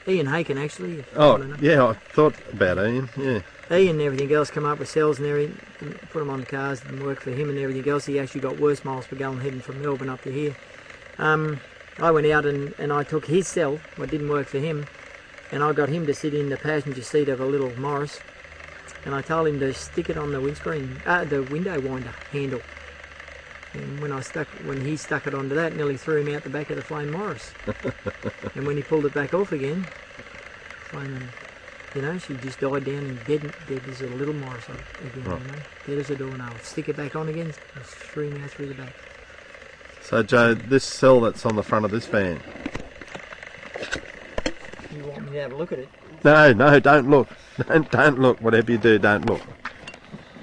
Ian Haken, actually. If you Oh, wanna know. yeah, I thought about Ian, yeah. Ian and everything else come up with cells and everything, put them on the cars, didn't work for him and everything else. He actually got worse miles per gallon heading from Melbourne up to here. I went out and I took his cell, what didn't work for him, and I got him to sit in the passenger seat of a little Morris, and I told him to stick it on the windscreen, the window winder handle. And when he stuck it onto that, nearly threw him out the back of the flame Morris. And when he pulled it back off again, flaming, you know, she just died down and dead as a little Morris again, Right. you know, dead as a doornail. Stick it back on again, and threw him out through the back. So, Joe, this cell that's on the front of this van. You want me to have a look at it? No, don't look. Don't look. Whatever you do, don't look.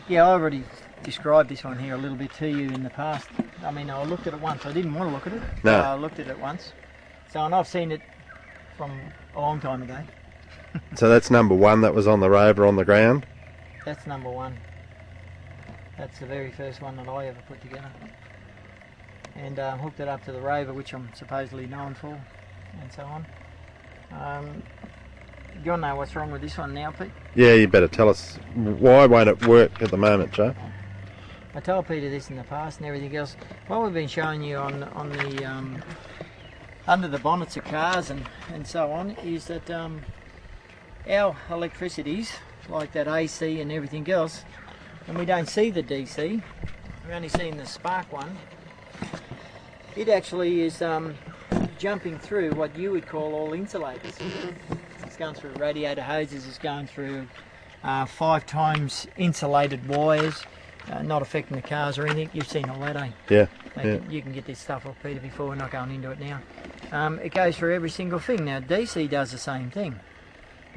Yeah, I already described this one here a little bit to you in the past. I mean, I looked at it once. I didn't want to look at it. No. I looked at it once. So, and I've seen it from a long time ago. So that's number one that was on the rover on the ground. That's number one. That's the very first one that I ever put together. And hooked it up to the rover, which I'm supposedly known for, and so on. You want to know what's wrong with this one now, Pete? Yeah, you better tell us. Why won't it work at the moment, Joe? I told Peter this in the past and everything else. What we've been showing you on the under the bonnets of cars and so on is that our electricities, like that AC and everything else, and we don't see the DC, we're only seeing the spark one, it actually is jumping through what you would call all insulators. It's going through radiator hoses, it's going through 5 times insulated wires, not affecting the cars or anything. You've seen all that, eh? Yeah. You can get this stuff off Peter before, we're not going into it now. It goes through every single thing. Now DC does the same thing,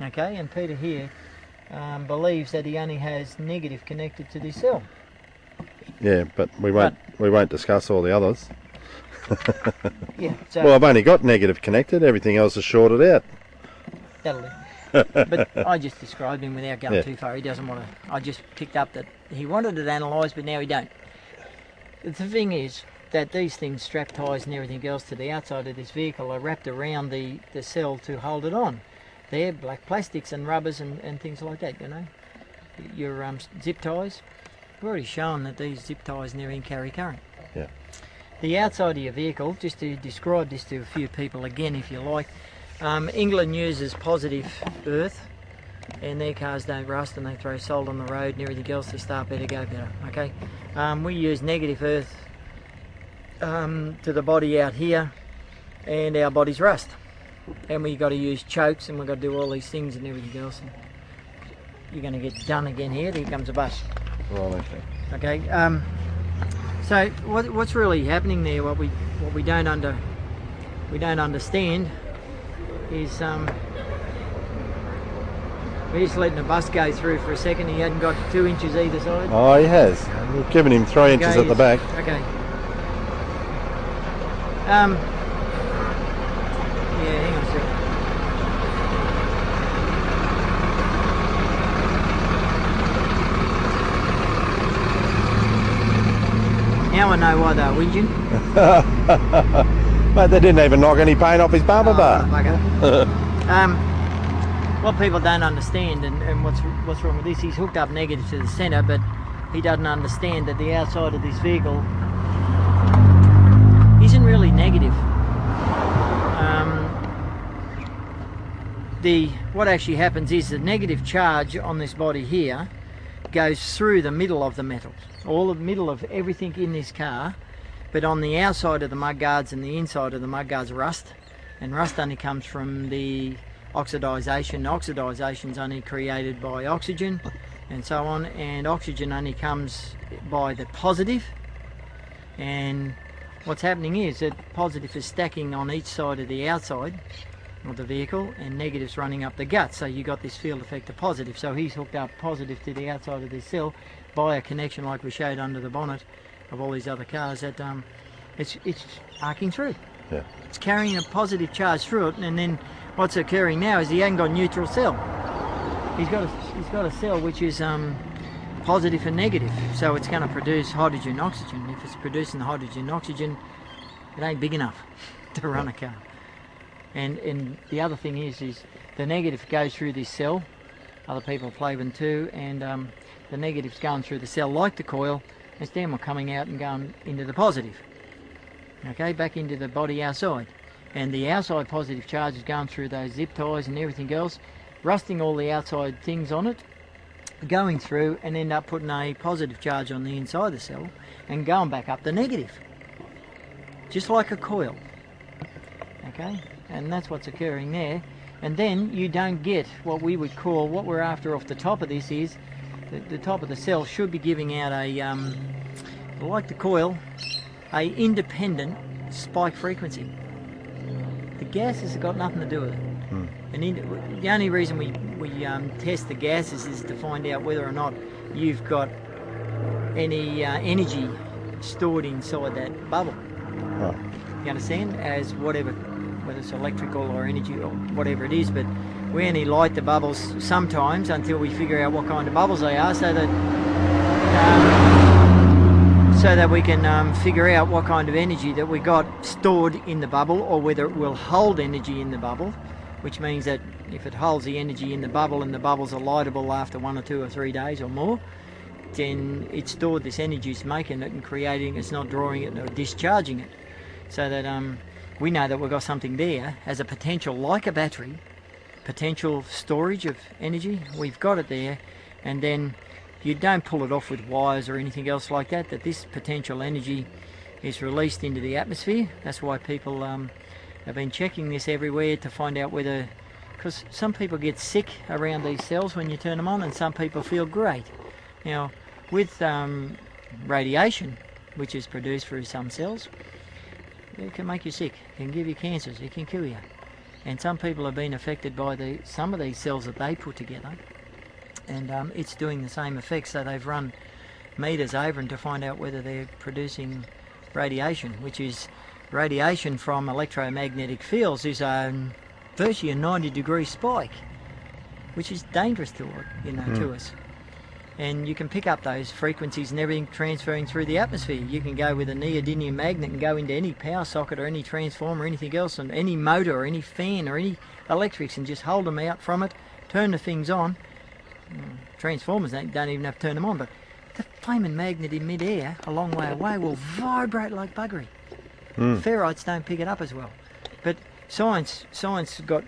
okay, and Peter here believes that he only has negative connected to this cell. Yeah, but we won't discuss all the others. Yeah, so Well, I've only got negative connected. Everything else is shorted out. that'll do. But I just described him without going Yeah. too far. He doesn't want to. I just picked up that he wanted it analysed, but now he don't. The thing is that these things, strap ties and everything else to the outside of this vehicle, are wrapped around the cell to hold it on. They're black plastics and rubbers and things like that, you know. Your zip ties. We've already shown that these zip ties and everything carry current. Yeah. The outside of your vehicle, just to describe this to a few people again if you like, England uses positive earth and their cars don't rust and they throw salt on the road and everything else to start better, go better, okay? We use negative earth to the body out here and our bodies rust. And we've got to use chokes and we've got to do all these things and everything else. And you're going to get done again here, here comes a bus. Right, okay. Okay, so what's really happening there? What we don't understand is we're just letting the bus go through for a second. He hadn't got 2 inches either side. Oh, he has. We've given him 3 inches at the back. Okay. Yeah, hang on a second. Now I know why they were whinging. Mate, they didn't even knock any paint off his bumper bar. Bugger. What people don't understand and what's wrong with this, he's hooked up negative to the centre, but he doesn't understand that the outside of this vehicle isn't really negative. What actually happens is the negative charge on this body here goes through the middle of the metals, all the middle of everything in this car, but on the outside of the mudguards and the inside of the mudguards rust, and rust only comes from the oxidisation. Oxidisation's only created by oxygen and so on, and oxygen only comes by the positive, and what's happening is that positive is stacking on each side of the outside of the vehicle and negatives running up the gut, so you got this field effect of positive. So he's hooked up positive to the outside of this cell by a connection like we showed under the bonnet of all these other cars, that it's arcing through. Yeah. It's carrying a positive charge through it, and then what's occurring now is he hasn't got a neutral cell. He's got a cell which is positive and negative, so it's going to produce hydrogen and oxygen. If it's producing the hydrogen and oxygen, it ain't big enough to run a car. And the other thing is the negative goes through this cell. Other people play with them too, and the negative's going through the cell like the coil, and then we're coming out and going into the positive. Okay, back into the body outside. And the outside positive charge is going through those zip ties and everything else, rusting all the outside things on it, going through and end up putting a positive charge on the inside of the cell and going back up the negative. Just like a coil. Okay, and that's what's occurring there. And then you don't get what we would call, what we're after off the top of this is, the top of the cell should be giving out a, like the coil, a independent spike frequency. The gases have got nothing to do with it. And the only reason we test the gases is to find out whether or not you've got any energy stored inside that bubble. Right. You understand? As whatever, whether it's electrical or energy or whatever it is, but we only light the bubbles sometimes until we figure out what kind of bubbles they are, so that we can figure out what kind of energy that we got stored in the bubble, or whether it will hold energy in the bubble, which means that if it holds the energy in the bubble and the bubbles are lightable after 1 or 2 or 3 days or more, then it's stored this energy, it's making it and creating, it's not drawing it or discharging it. So that we know that we've got something there as a potential, like a battery, potential storage of energy. We've got it there, and then you don't pull it off with wires or anything else like that, that this potential energy is released into the atmosphere. That's why people have been checking this everywhere to find out whether, because some people get sick around these cells when you turn them on, and some people feel great. Now, with radiation, which is produced through some cells, it can make you sick, it can give you cancers, it can kill you. And some people have been affected by some of these cells that they put together, and it's doing the same effect, so they've run meters over them to find out whether they're producing radiation, which is radiation from electromagnetic fields, is virtually a 90-degree spike, which is dangerous to to us. And you can pick up those frequencies and everything transferring through the atmosphere. You can go with a neodymium magnet and go into any power socket or any transformer or anything else, and any motor or any fan or any electrics, and just hold them out from it, turn the things on. Transformers don't even have to turn them on, but the flaming magnet in mid-air a long way away will vibrate like buggery. Ferrites don't pick it up as well. But science got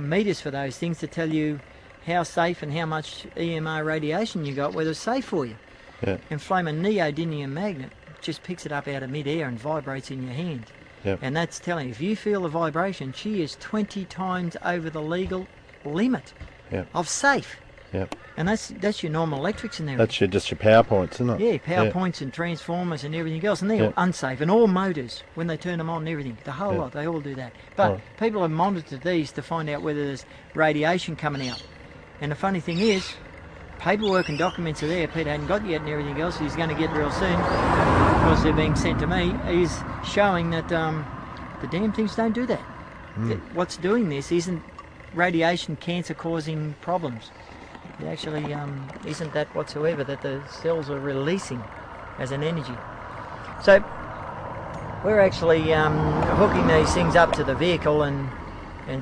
meters for those things to tell you how safe and how much EMR radiation you got, whether it's safe for you. Yeah. And flaming neodymium magnet just picks it up out of mid-air and vibrates in your hand. Yep. And that's telling you, if you feel the vibration, she is 20 times over the legal limit of safe. Yep. And that's your normal electrics in there. That's just your power points, isn't it? Yeah, power points and transformers and everything else, and they're all unsafe, and all motors, when they turn them on and everything, the whole lot, they all do that. But people have monitored these to find out whether there's radiation coming out. And the funny thing is, paperwork and documents are there, Peter hadn't got yet and everything else, he's going to get real soon, because they're being sent to me, is showing that the damn things don't do that. What's doing this isn't radiation cancer causing problems. It actually isn't that whatsoever, that the cells are releasing as an energy. So we're actually hooking these things up to the vehicle and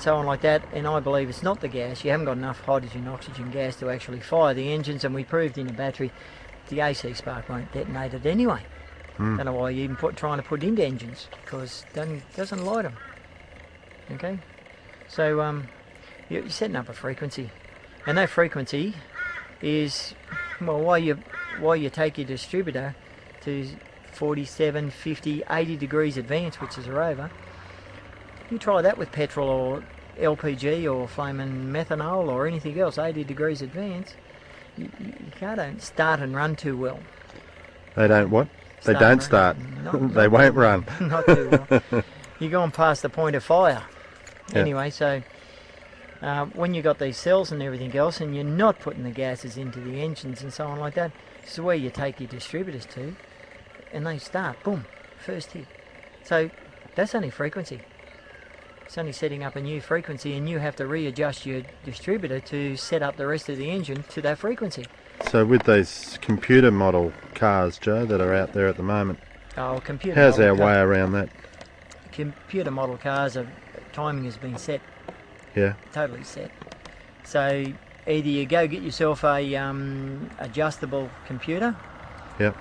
so on like that, and I believe it's not the gas. You haven't got enough hydrogen oxygen gas to actually fire the engines, and we proved in the battery the AC spark won't detonate it anyway. Don't know why you even trying to put into engines, because it doesn't light them. Okay, so you're setting up a frequency, and that frequency is well, while you take your distributor to 47, 50, 80 degrees advance, which is a rover, you try that with petrol or LPG or flaming methanol or anything else, 80 degrees advance, you can't start and run too well. They don't what? They don't start. They won't run. Not too well. You're going past the point of fire. Yeah. Anyway, so when you've got these cells and everything else and you're not putting the gases into the engines and so on like that, this is where you take your distributors to and they start, boom, first hit. So that's only frequency. It's only setting up a new frequency and you have to readjust your distributor to set up the rest of the engine to that frequency. So with these computer model cars, Joe, that are out there at the moment, Computer how's model our way around that? Computer model cars, timing has been set. Yeah. Totally set. So either you go get yourself a adjustable computer. Yep.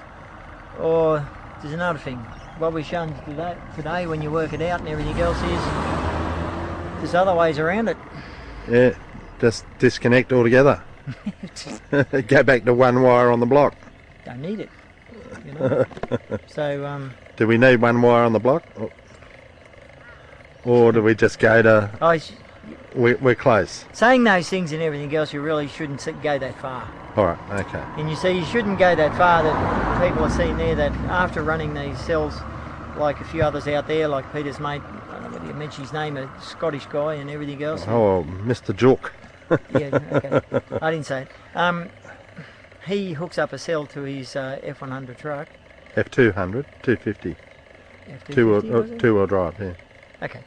Or there's another thing. What we've shown today when you work it out and everything else is there's other ways around it. Yeah. Just disconnect altogether. Go back to one wire on the block. Don't need it. You know? So do we need one wire on the block? Or do we just go to... We're close. Saying those things and everything else, you really shouldn't go that far. All right, okay. And you see, you shouldn't go that far. That people are seeing there that after running these cells, like a few others out there, like Peter's mate, I don't know whether you mentioned his name, a Scottish guy and everything else. Oh, Mr. Jook. Yeah, okay. I didn't say it. He hooks up a cell to his F100 truck. F200, 250. F250, two-wheel drive, yeah. Okay.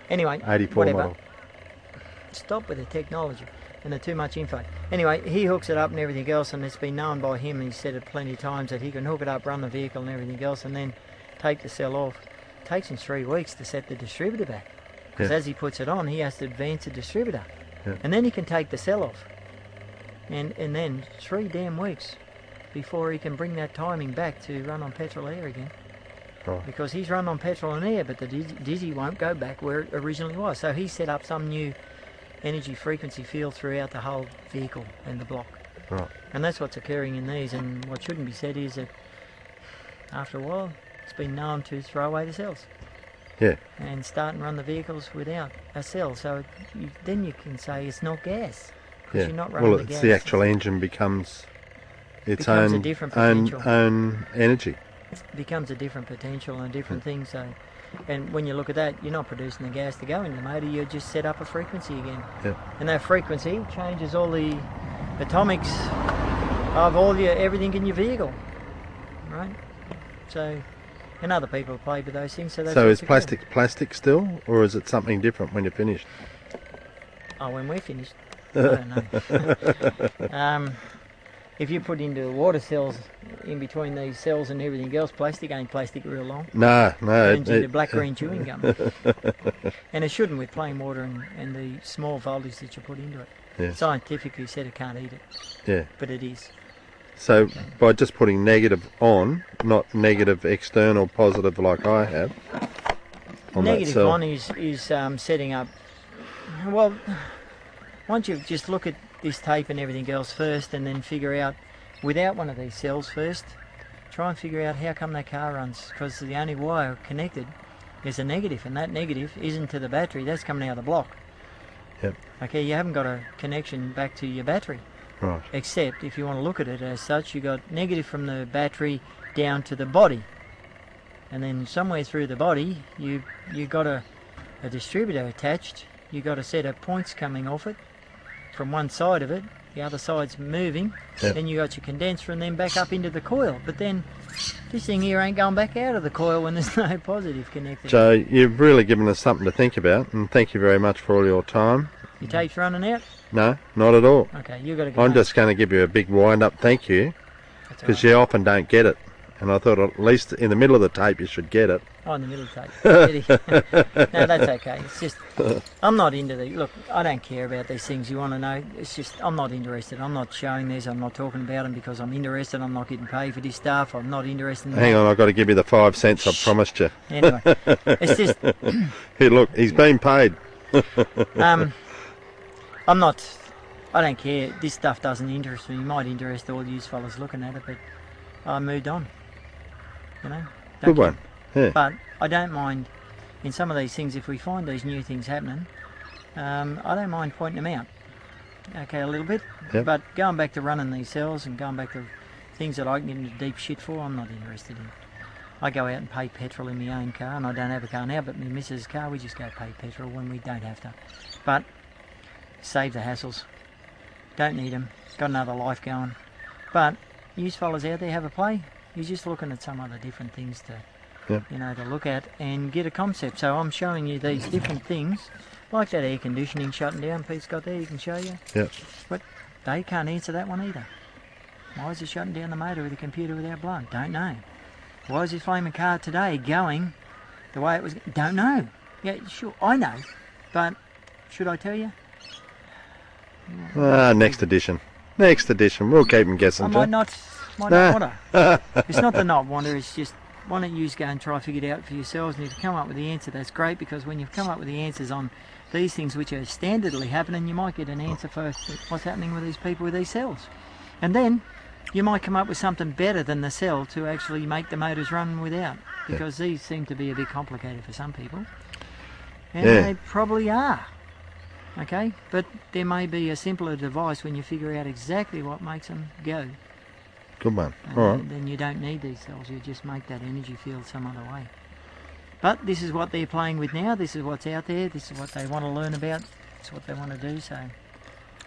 Anyway, 84 whatever. model. Stop with the technology and the too much info. Anyway, he hooks it up and everything else, and it's been known by him, and he's said it plenty of times, that he can hook it up, run the vehicle and everything else, and then take the cell off. It takes him 3 weeks to set the distributor back. Because as he puts it on, he has to advance the distributor. Yeah. And then he can take the cell off. And then 3 damn weeks before he can bring that timing back to run on petrol air again. Right. Because he's run on petrol and air, but the dizzy won't go back where it originally was. So he set up some new energy frequency field throughout the whole vehicle and the block. Right. And that's what's occurring in these. And what shouldn't be said is that after a while, it's been known to throw away the cells. Yeah. And start and run the vehicles without a cell. So then you can say it's not gas. Yeah. You're not running Well, the it's gas. the actual engine becomes its Becomes a own, different own, potential. own energy. Becomes a different potential and a different thing. So, and when you look at that, you're not producing the gas to go in the motor. You just set up a frequency again. Yeah. And that frequency changes all the atomics of everything in your vehicle, right? So, and other people play with those things. So is plastic still, or is it something different when you're finished? Oh, when we're finished, I don't know. If you put into the water cells in between these cells and everything else, plastic ain't plastic real long. No. Turns into black-green chewing gum. And it shouldn't with plain water and the small voltage that you put into it. Yes. Scientifically said it can't eat it. Yeah. But it is. So by just putting negative on, not negative external, positive like I have. Negative on is setting up. Well, once you just look at this tape and everything else first, and then figure out without one of these cells first, try and figure out how come that car runs, because the only wire connected is a negative, and that negative isn't to the battery, that's coming out of the block. Yep. Okay, you haven't got a connection back to your battery. Right. Except if you want to look at it as such, you got negative from the battery down to the body, and then somewhere through the body you got a distributor attached. You got a set of points coming off it from one side of it, the other side's moving. Yep. Then you got your condenser and then back up into the coil, but then this thing here ain't going back out of the coil when there's no positive connected. So you've really given us something to think about, and thank you very much for all your time. Your tape's running out? No, not at all. Okay, you got to go. I'm just going to give you a big wind-up thank you, because you often don't get it, and I thought at least in the middle of the tape you should get it. Oh, in the middle of the tape. No, that's okay. It's just, I'm not into look, I don't care about these things. You want to know, it's just, I'm not interested. I'm not showing these, I'm not talking about them because I'm interested. I'm not getting paid for this stuff. I'm not interested in Hang on, I've got to give you the 5 cents I promised you. Anyway, it's just... Here, look, he's been paid. I'm not I don't care. This stuff doesn't interest me. It might interest all you fellas looking at it, but I moved on. You know. Good one. Yeah. But I don't mind in some of these things, if we find these new things happening, I don't mind pointing them out. Okay, a little bit. Yep. But going back to running these cells and going back to things that I can get into deep shit for, I'm not interested in. I go out and pay petrol in my own car, and I don't have a car now, but my missus' car, we just go pay petrol when we don't have to. But save the hassles. Don't need them. Got another life going. But you fellas out there have a play. You're just looking at some other different things to, Yep. you know, to look at and get a concept. So I'm showing you these different things, like that air conditioning shutting down Pete's got there, you can show you. Yep. But they can't answer that one either. Why is it shutting down the motor with a computer without blood? Don't know. Why is this flaming car today going the way it was? Don't know. Yeah, sure, I know. But should I tell you? Next edition. Next edition. We'll keep them guessing, I Joe. might not want to. It's not the not want to, it's just why don't you go and try to figure it out for yourselves, and if you come up with the answer, that's great, because when you've come up with the answers on these things which are standardly happening, you might get an answer for what's happening with these people with these cells. And then you might come up with something better than the cell to actually make the motors run without, because these seem to be a bit complicated for some people. And they probably are. Okay, but there may be a simpler device when you figure out exactly what makes them go. Good one. And All right. then you don't need these cells, you just make that energy field some other way. But this is what they're playing with now, this is what's out there, this is what they want to learn about, it's what they want to do, so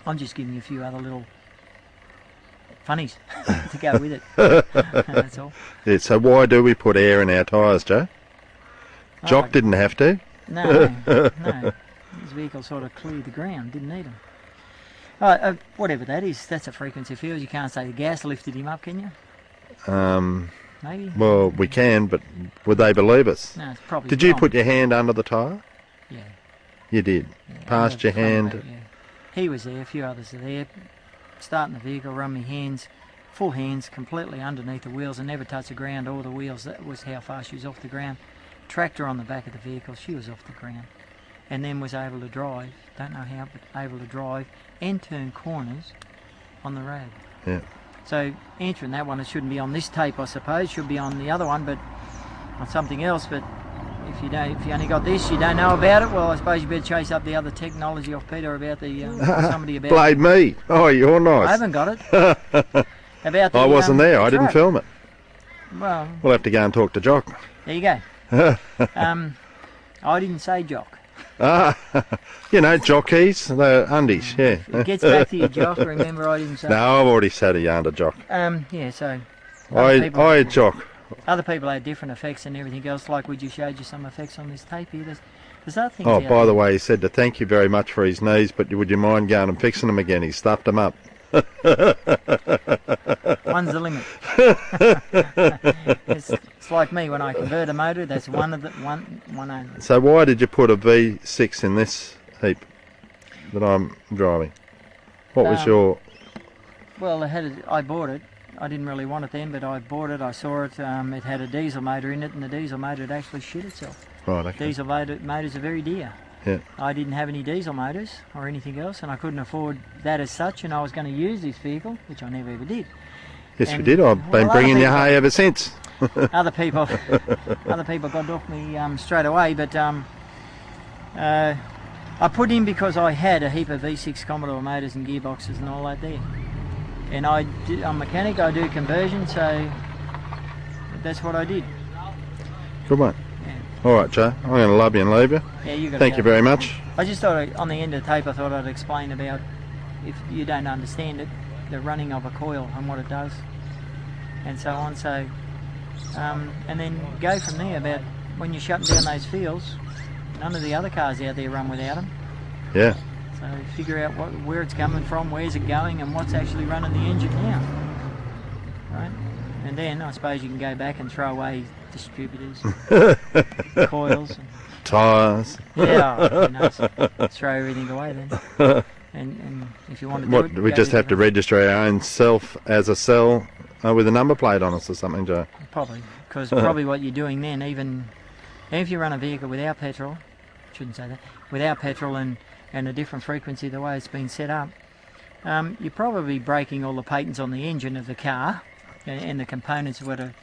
I'm just giving you a few other little funnies to go with it. That's all. Yeah, so why do we put air in our tyres, Joe? Jock didn't have to. No. His vehicle sort of cleared the ground, didn't need them. Whatever that is, that's a frequency field. You can't say the gas lifted him up, can you? Maybe. Well, we can, but would they believe us? No, it's probably Did you wrong. put your hand under the tyre? Yeah. You did. Yeah, Passed your hand. Yeah. He was there, a few others are there. Starting the vehicle, run my hands, full hands, completely underneath the wheels and never touched the ground or the wheels. That was how far she was off the ground. Tractor on the back of the vehicle, she was off the ground. And then was able to drive, don't know how, but able to drive and turn corners on the road. Yeah. So answering that one, it shouldn't be on this tape, I suppose. Should be on the other one, but on something else. But if you only got this, you don't know about it. Well, I suppose you better chase up the other technology off Peter about the somebody about. Blade me. Oh, you're nice. I haven't got it. About the, I wasn't there. I didn't truck. film it. Well, We'll have to go and talk to Jock. there you go. I didn't say jock. You know, jockeys, the undies, yeah. It gets back to your jock. Remember, I didn't say. No, I've already said a yarn to Jock. Yeah. So. other people I had- Jock. Other people had different effects and everything else. Like we just showed you some effects on this tape here. There's other things. Oh, out by there. the way, he said to thank you very much for his knees, but would you mind going and fixing them again? He stuffed them up. One's the limit. it's like me when I convert a motor. That's one only. So why did you put a V6 in this heap that I'm driving? What was your... Well, I bought it. I didn't really want it then, but I bought it. I saw it. It had a diesel motor in it, and the diesel motor had actually shit itself. Right, okay. Diesel motors are very dear. Yeah. I didn't have any diesel motors or anything else, and I couldn't afford that as such, and I was going to use this vehicle, which I never ever did. Yes, we And- did. I've been well, bringing other you people- hay ever since. Other people got off me straight away, but I put in because I had a heap of V6 Commodore motors and gearboxes and all that there. And I'm a mechanic, I do conversion, so that's what I did. Good one. Yeah. All right, Joe. I'm going to love you and leave you. Yeah, you got. Thank you very much. I just thought on the end of the tape, I thought I'd explain about, if you don't understand it, the running of a coil and what it does, and so on. So, and then go from there about when you're shutting down those fields. None of the other cars out there run without them. Yeah. So figure out where it's coming from, where's it going, and what's actually running the engine now. Right? And then I suppose you can go back and throw away distributors, coils. And, Tyres. yeah, who knows? Throw everything away then. And if you want to do What, it, do we go just to have to register our own self as a cell with a number plate on us or something, Joe? Probably, because probably what you're doing then, even if you run a vehicle without petrol, shouldn't say that, without petrol and a different frequency the way it's been set up, You're probably breaking all the patents on the engine of the car and the components that are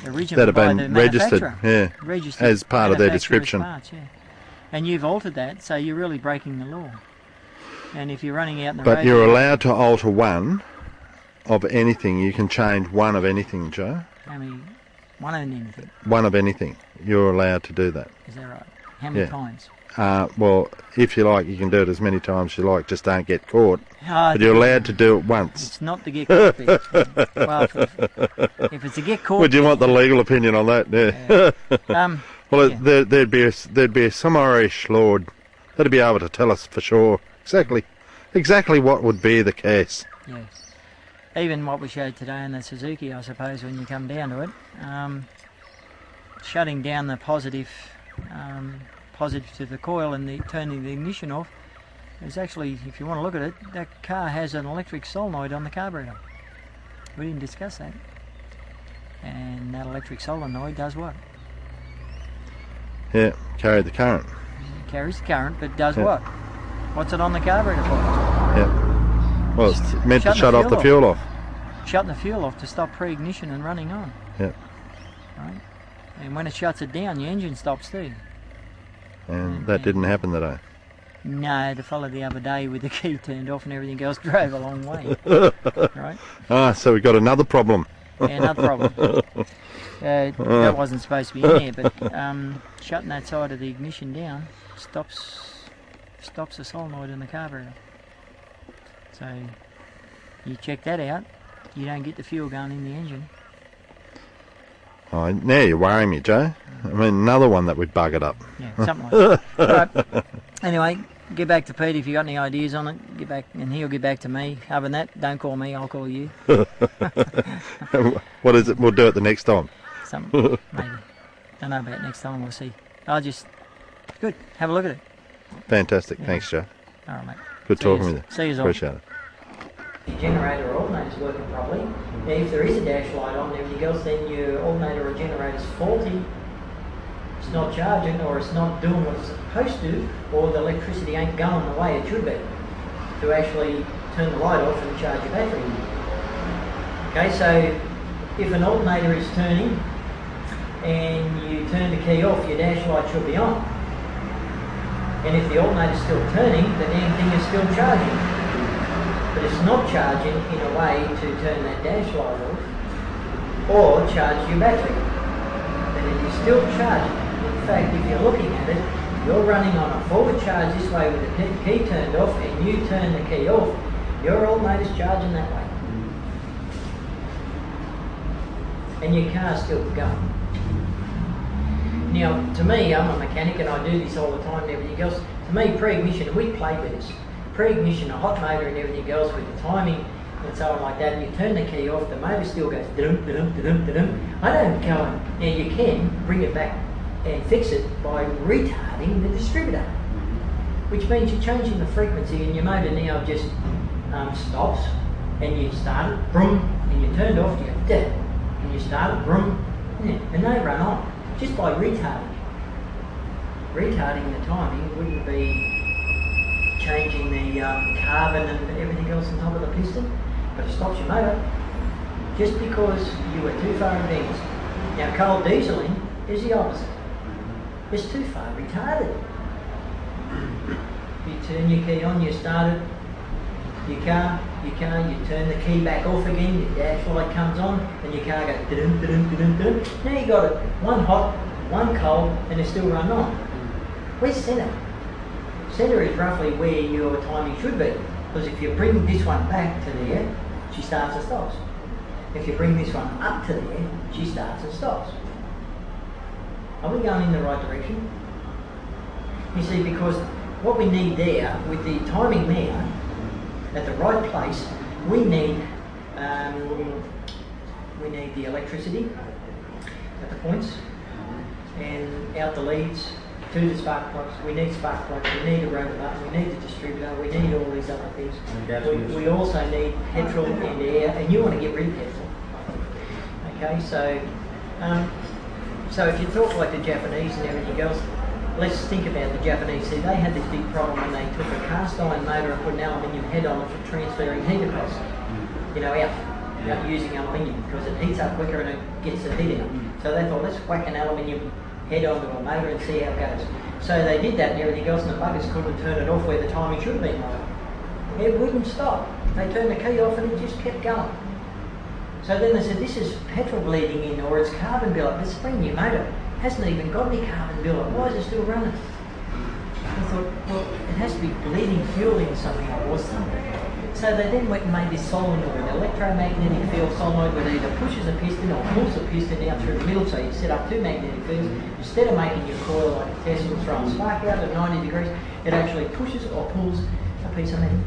originally That have by been the registered, manufacturer. yeah, Registered as part of their manufacturer's description. parts, yeah. And you've altered that, so you're really breaking the law. And if you're running out in the But road... you're allowed to alter one of anything. You can change one of anything, Joe. How many? One of anything. One of anything. You're allowed to do that. Is that right? How many Yeah. times? Well, if you like, you can do it as many times as you like. Just don't get caught. But you're allowed to do it once. It's not to get caught bit. Well, if it's to get caught... Would you want the legal opinion on that? Yeah. Well, yeah. there'd be some Irish lord that'd be able to tell us for sure exactly what would be the case. Yes. Even what we showed today in the Suzuki, I suppose, when you come down to it, shutting down the positive to the coil and turning the ignition off is actually, if you want to look at it, that car has an electric solenoid on the carburetor. We didn't discuss that. And that electric solenoid does what? Yeah, carry the current. It carries the current, but does Yeah. what? What's it on the carburetor for? Yeah. Well, it's meant to Shutting shut off the fuel off. Shutting the fuel off to stop pre-ignition and running on. Yeah. Right? And when it shuts it down, your engine stops too. And that didn't happen today. No, the fella the other day with the key turned off and everything else drove a long way. Right? Ah, so we've got another problem. Yeah, another problem. That wasn't supposed to be in there, but shutting that side of the ignition down stops the solenoid in the carburetor. So you check that out, you don't get the fuel going in the engine. Oh, now you're worrying me, Joe. I mean, another one that would bug it up. Yeah, something like that. Right. Anyway, get back to Pete if you got any ideas on it. Get back, and he'll get back to me. Other than that, don't call me, I'll call you. What is it? We'll do it the next time. Something, maybe. Don't know about next time, we'll see. Good, have a look at it. Fantastic. Thanks, Joe. All right, mate. Good talking with you. See you all. Appreciate it. Your generator or alternator's working properly. Now, if there is a dash light on and everything else, then your alternator or generator's faulty. It's not charging, or it's not doing what it's supposed to, or the electricity ain't going the way it should be to actually turn the light off and charge your battery. Okay, so if an alternator is turning and you turn the key off, your dash light should be on. And if the alternator's still turning, the damn thing is still charging. But it's not charging in a way to turn that dash light off or charge your battery. And it is still charging. In fact, if you're looking at it, you're running on a forward charge this way with the key turned off, and you turn the key off, your alternator's charging that way. And your car's still going. Now, to me, I'm a mechanic and I do this all the time and everything else. To me, pre-ignition, we played with this. Pre-ignition, a hot motor and everything else with the timing and so on like that, and you turn the key off, the motor still goes da-dum, da-dum, da-dum, da-dum. I don't go and, now you can bring it back and fix it by retarding the distributor, which means you're changing the frequency and your motor now just stops, and you start it, brum, and you turned off, you go da, and you start it, brum, yeah, and they run on just by retarding. Retarding the timing wouldn't be changing the carbon and everything else on top of the piston, but it stops your motor just because you were too far advanced. Now, cold dieseling is the opposite. It's too far retarded. You turn your key on, you start it, your car, you turn the key back off again, your dash light comes on, and your car goes da-dum, da-dum, da-dum, da-dum. Now you got it, one hot, one cold, and it's still running on. Where's centre? Centre is roughly where your timing should be, because if you bring this one back to there, she starts and stops. If you bring this one up to there, she starts and stops. Are we going in the right direction? You see, because what we need there, with the timing there, at the right place, we need the electricity at the points, and out the leads, to the spark plugs. We need spark plugs, we need a rotor button, we need the distributor, we need all these other things. We also need petrol and air, and you want to get rid of petrol. Okay, so if you talk like the Japanese and everything else, let's think about the Japanese. See, they had this big problem when they took a cast iron motor and put an aluminium head on it for transferring heat across. You know, out using aluminium because it heats up quicker and it gets the heat out. So they thought, let's whack an aluminium head onto a motor and see how it goes. So they did that and everything else, and the buggers couldn't turn it off where the timing should have been right. It wouldn't stop. They turned the key off and it just kept going. So then they said, this is petrol bleeding in, or it's carbon buildup. This brand new motor hasn't even got any carbon buildup. Why is it still running? I thought, well, it has to be bleeding fuel in something or something. So they then went and made this solenoid, an electromagnetic field solenoid, where it either pushes a piston or pulls a piston out through the middle. So you set up two magnetic fields. Instead of making your coil like a Tesla throwing spark out at 90 degrees, it actually pushes or pulls a piece of metal.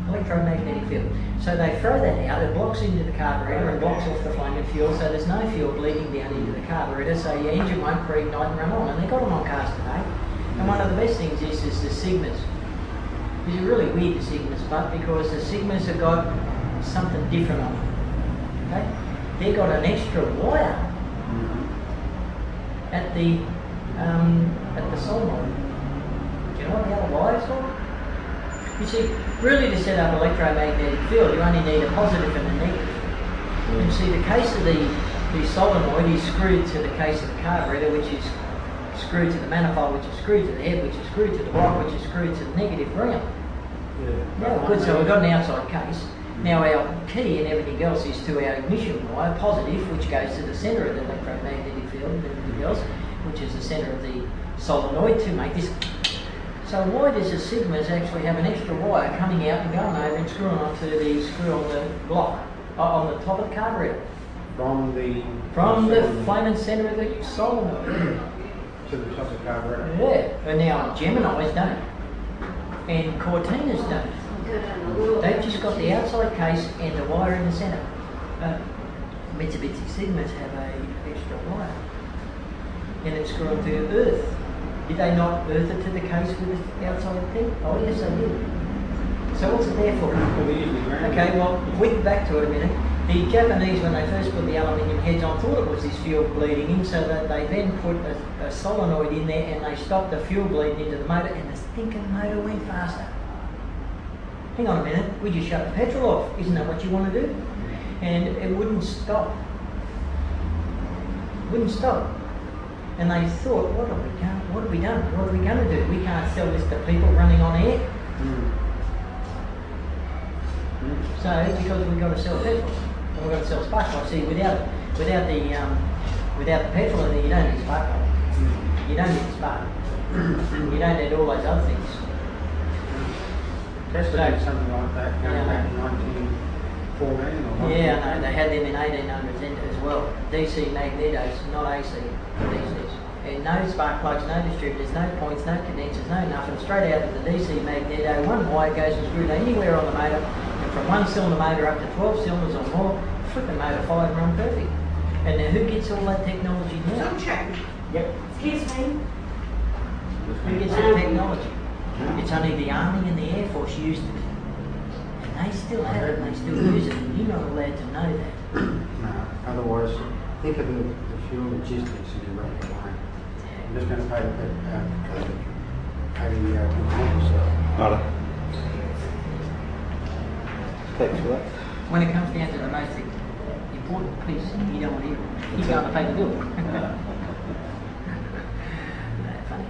Electromagnetic field. So they throw that out, it blocks into the carburetor and blocks off the flame and fuel, so there's no fuel bleeding down into the carburetor, so your engine won't pre-ignite and run on. And they got them on cars today. And one of the best things is the Sigmas. It's really weird, the Sigmas, but because the Sigmas have got something different on them. Okay? They've got an extra wire at the solenoid. Do you know what the other wire's for? You see, really to set up electromagnetic field, you only need a positive and a negative. And see, the case of the solenoid is screwed to the case of the carburetor, which is screwed to the manifold, which is screwed to the head, which is screwed to the block, which is screwed to the negative ground. Yeah, good, so we've got an outside case. Now our key and everything else is to our ignition wire, positive, which goes to the centre of the electromagnetic field and everything else, which is the centre of the solenoid to make this. So why does the Sigmas actually have an extra wire coming out and going over and screwing onto the screw on the block, on the top of the carburetor? From the flaming centre of the solenoid. to the top of the carburetor. Yeah, and now Gemini's don't. And Cortinas don't. They've just got the outside case and the wire in the centre. Mitsubishi Sigmas have an extra wire. And it's screwed to earth. Did they not earth it to the case with the outside thing? Oh yes, they did. So what's it there for? Okay, well, we get back to it a minute. The Japanese, when they first put the aluminium heads on, thought it was this fuel bleeding in, so that they then put a solenoid in there and they stopped the fuel bleeding into the motor, and the stinking motor went faster. Hang on a minute, we just shut the petrol off. Isn't that what you want to do? And it wouldn't stop. Wouldn't stop. And they thought, what have we done? What have we done? What are we going to do? We can't sell this to people running on air. So because we've got to sell petrol, and we've got to sell spark plugs. See, without the petrol in there, you don't need spark plugs. You don't need spark. You don't need all those other things. Tesla did something like that going back in 1914 or yeah, no, they had them in 1800s as well. DC magnetos, not AC, DCs. And no spark plugs, no distributors, no points, no condensers, no nothing. Straight out of the DC magneto, one wire goes and screwed anywhere on the motor, and from one cylinder motor up to 12 cylinders or more, flipping motor 5 and run perfect. And now who gets all that technology now? Yep. Excuse me. Who gets that technology? It's only the Army and the Air Force used it. And they still have it and they still use it, and you're not allowed to know that. No, otherwise, think of the fuel logistics in your right away. I'm just going to pay the container stuff. Not thanks for that. When it comes down to the most important piece, you don't want to hear it. You're going to pay the bill. No, funny.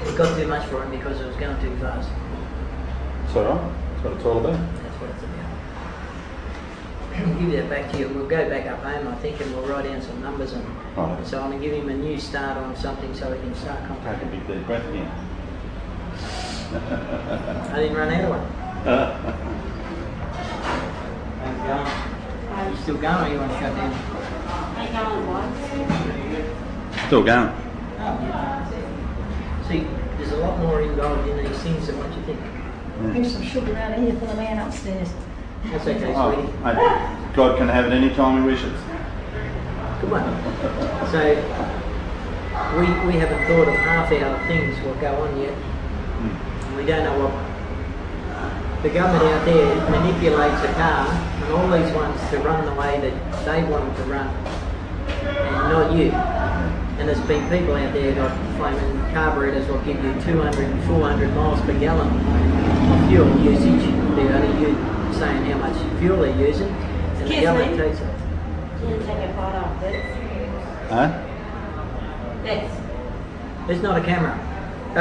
It got too much for him because it was going too fast. It's alright. That's what it's all about. That's what it's about. I'll give that back to you. We'll go back up home, I think, and we'll write down some numbers. And Right. so I'm going to give him a new start on something so he can start Take a contacting. big deep breath again. I didn't run out of one. You still going, or you want to shut down? I don't want to. Still going. Oh, yeah. See, there's a lot more involved in these things than what you think. Here's some sugar out here for the man upstairs. That's okay, Oh, sweetie. God can have it any time he wishes. Good one. So, we haven't thought of half our things what go on yet. We don't know what... The government out there manipulates a car and all these ones to run the way that they want them to run. And not you. And there's been people out there got flaming carburetors will give you 200 and 400 miles per gallon of fuel usage. They're only saying how much fuel they're using. And Excuse the government me? takes it. Can you take a photo of this? Huh? This. It's not a camera.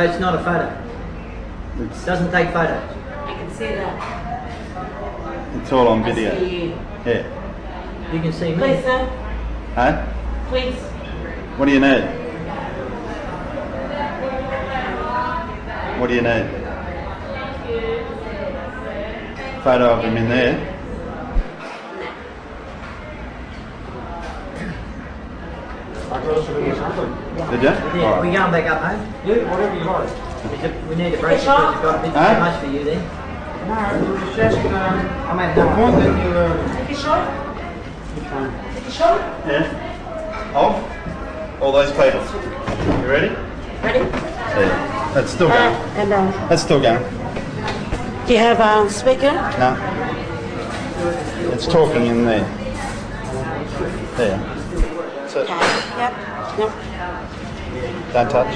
It's not a photo. It doesn't take photos. I can see that. It's all on I video. see you. Yeah. You can see me. Please, sir. Huh? Please. What do you need? What do you need? Photo of him in there. Did you? Yeah, All we right. going back up home? Yeah, whatever you like. We need a break because it's got a bit Huh? too much for you then. No, we were just asking, I mean, the point that you, Take a shot. which one? Take a shot. Yeah. Off. All those people. You ready? Ready? Yeah. That's still going. And That's still going. do you have a speaker? No. It's talking in there. There. So, Okay. Yep. Yep. don't touch.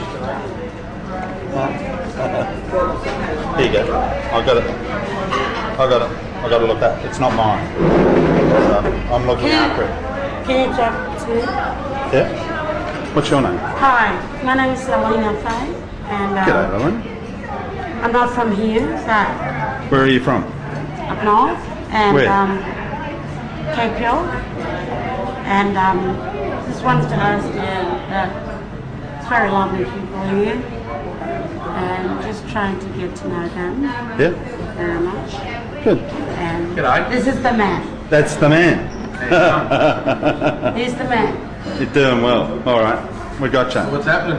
No. Here you go. I got it. I got it. I got to look at it. It's not mine. So I'm looking after it. Can you talk to me? Yeah? What's your name? Hi, my name is Lalina Fay, and G'day, Lillian. I'm not from here, so Where are you from? up north, and Where? Cape Hill, and just wanted to ask you that it's very lovely people here, and just trying to get to know them Yeah? very much. Good. And G'day. this is the man. That's the man. He's the man. You're doing well. All right. We got you. What's happening?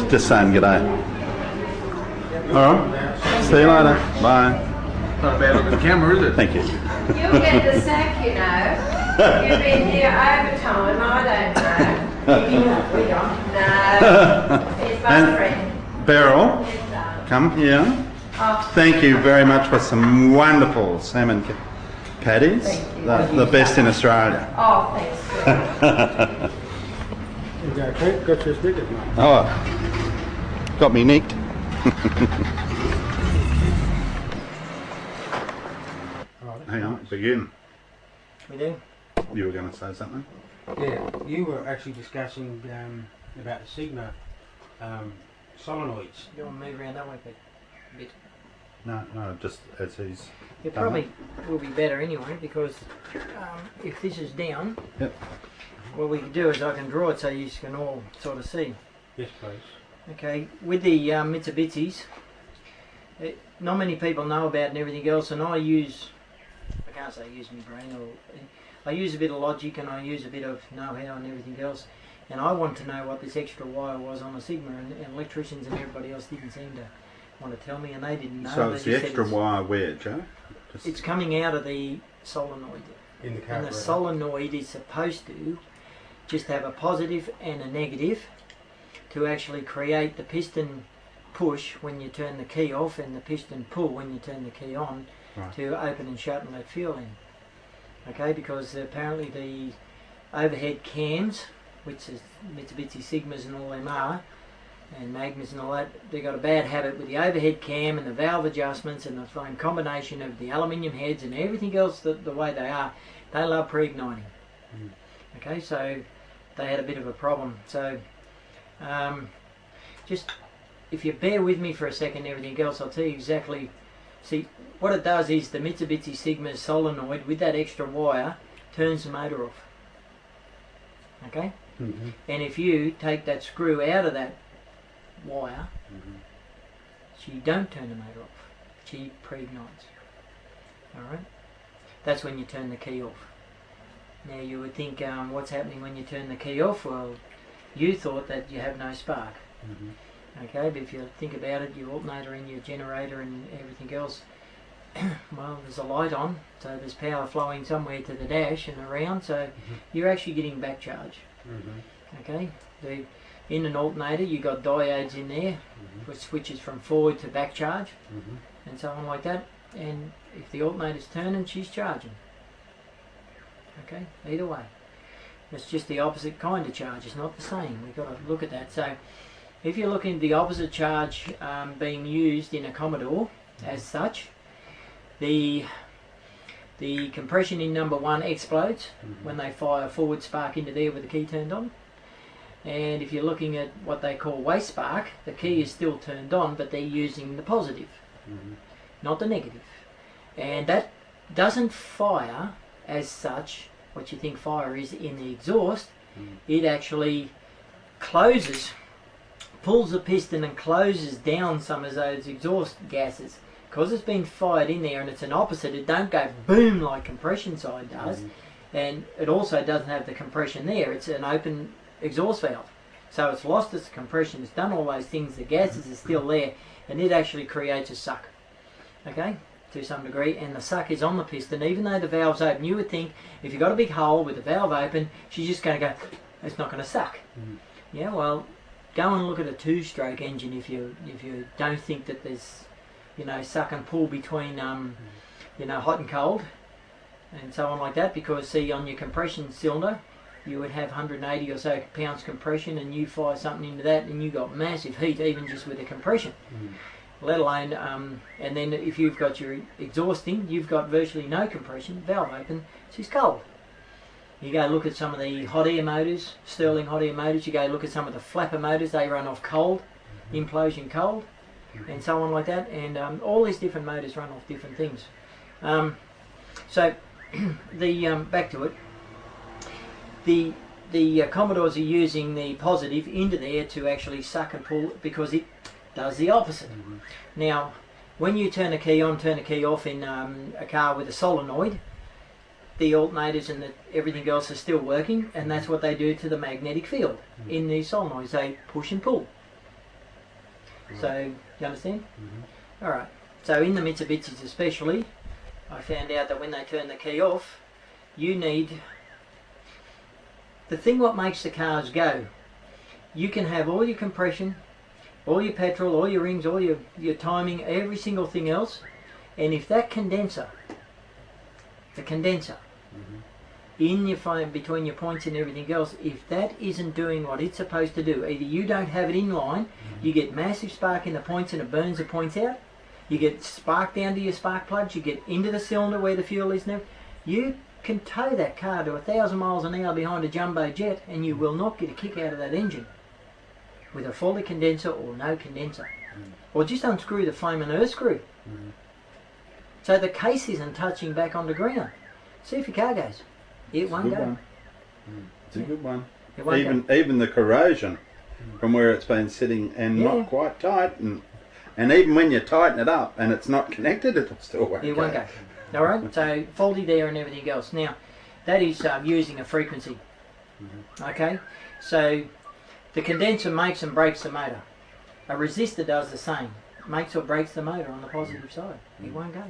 Just saying g'day. All right. See you later. Bye. Not a bad looking camera, is it? Thank you. You'll get the sack, you know. You've been here overtime, I don't know. No, it's my And friend. Beryl, come here. Oh, Thank you very much for some wonderful salmon patties. The best in Australia. oh, thanks. Okay, got your stickers, mate. Oh, got me nicked. Hang on, begin. We do. You were going to say something? Yeah, you were actually discussing about the Sigma solenoids. You want to move around that way a bit? No, just as he's. It done probably will be better anyway because if this is down, Yep. what we can do is I can draw it so you can all sort of see. Yes, please. Okay, with the Mitsubishis, not many people know about and everything else, and I can't say use my brain, I use a bit of logic and I use a bit of know-how and everything else, and I want to know what this extra wire was on a Sigma, and electricians and everybody else didn't seem to want to tell me, and they didn't know. So They it's just the said extra wire where, Joe? Just it's coming out of the solenoid. In the And the carburetor. solenoid is supposed to just have a positive and a negative to actually create the piston push when you turn the key off and the piston pull when you turn the key on, Right. to open and shut and let fuel in. Okay, because apparently the overhead cams, which is Mitsubishi Sigmas and all them are, and Magmas and all that, they got a bad habit with the overhead cam and the valve adjustments and the same combination of the aluminium heads and everything else the way they are. They love pre-igniting. Okay, so they had a bit of a problem. So just if you bear with me for a second, everything else, I'll tell you exactly. See, what it does is the Mitsubishi Sigma solenoid with that extra wire turns the motor off. Okay? Mm-hmm. And if you take that screw out of that wire, she don't turn the motor off. She pre-ignites. Alright? That's when you turn the key off. Now you would think, what's happening when you turn the key off? Well, you thought that you have no spark. Okay, but if you think about it, your alternator and your generator and everything else, well, there's a light on, so there's power flowing somewhere to the dash and around, so you're actually getting back charge. Okay, in an alternator you got diodes in there, which switches from forward to back charge, and so on like that, and if the alternator's turning, she's charging. Okay, either way. It's just the opposite kind of charge. It's not the same. We've got to look at that. So if you're looking at the opposite charge being used in a Commodore as such, the compression in number 1 explodes when they fire a forward spark into there with the key turned on. And if you're looking at what they call waste spark, the key is still turned on, but they're using the positive, not the negative. And that doesn't fire as such what you think fire is in the exhaust. It actually closes, pulls the piston and closes down some of those exhaust gases. Because it's been fired in there and it's an opposite, it don't go boom like compression side does, and it also doesn't have the compression there. It's an open exhaust valve. So it's lost its compression, it's done all those things, the gases are still there, and it actually creates a suck. Okay? To some degree, and the suck is on the piston. Even though the valve's open, you would think if you've got a big hole with the valve open, she's just going to go, it's not going to suck. Yeah, well, go and look at a 2-stroke engine if you don't think that there's, you know, suck and pull between you know, hot and cold and so on like that, because see, on your compression cylinder you would have 180 or so pounds compression, and you fire something into that and you got massive heat even just with the compression. Let alone, and then if you've got your exhausting, you've got virtually no compression, valve open, so it's cold. You go look at some of the hot air motors, Stirling hot air motors, you go look at some of the flapper motors, they run off cold, implosion cold, and so on like that, and all these different motors run off different things. So, back to it, the Commodores are using the positive into there to actually suck and pull, because it does the opposite. Now, when you turn a key on, turn a key off in a car with a solenoid, the alternators and everything else is still working, and that's what they do to the magnetic field in these solenoids. They push and pull. So, you understand? Alright, so in the Mitsubishis especially, I found out that when they turn the key off, you need the thing what makes the cars go. You can have all your compression, all your petrol, all your rings, all your timing, every single thing else, and if that condenser, the condenser in your phone between your points and everything else, if that isn't doing what it's supposed to do, either you don't have it in line, you get massive spark in the points and it burns the points out, you get spark down to your spark plugs, you get into the cylinder where the fuel is now, you can tow that car to 1,000 miles an hour behind a jumbo jet and you will not get a kick out of that engine with a faulty condenser or no condenser. Or just unscrew the flame and earth screw. So the case isn't touching back on the ground. See if your car goes. It won't go. It's a good one. It won't go. Even the corrosion from where it's been sitting and not quite tight, and even when you tighten it up and it's not connected, it'll still work. It won't go. Alright, so faulty there and everything else. Now, that is using a frequency. Okay, so the condenser makes and breaks the motor. A resistor does the same. Makes or breaks the motor on the positive side. It won't go.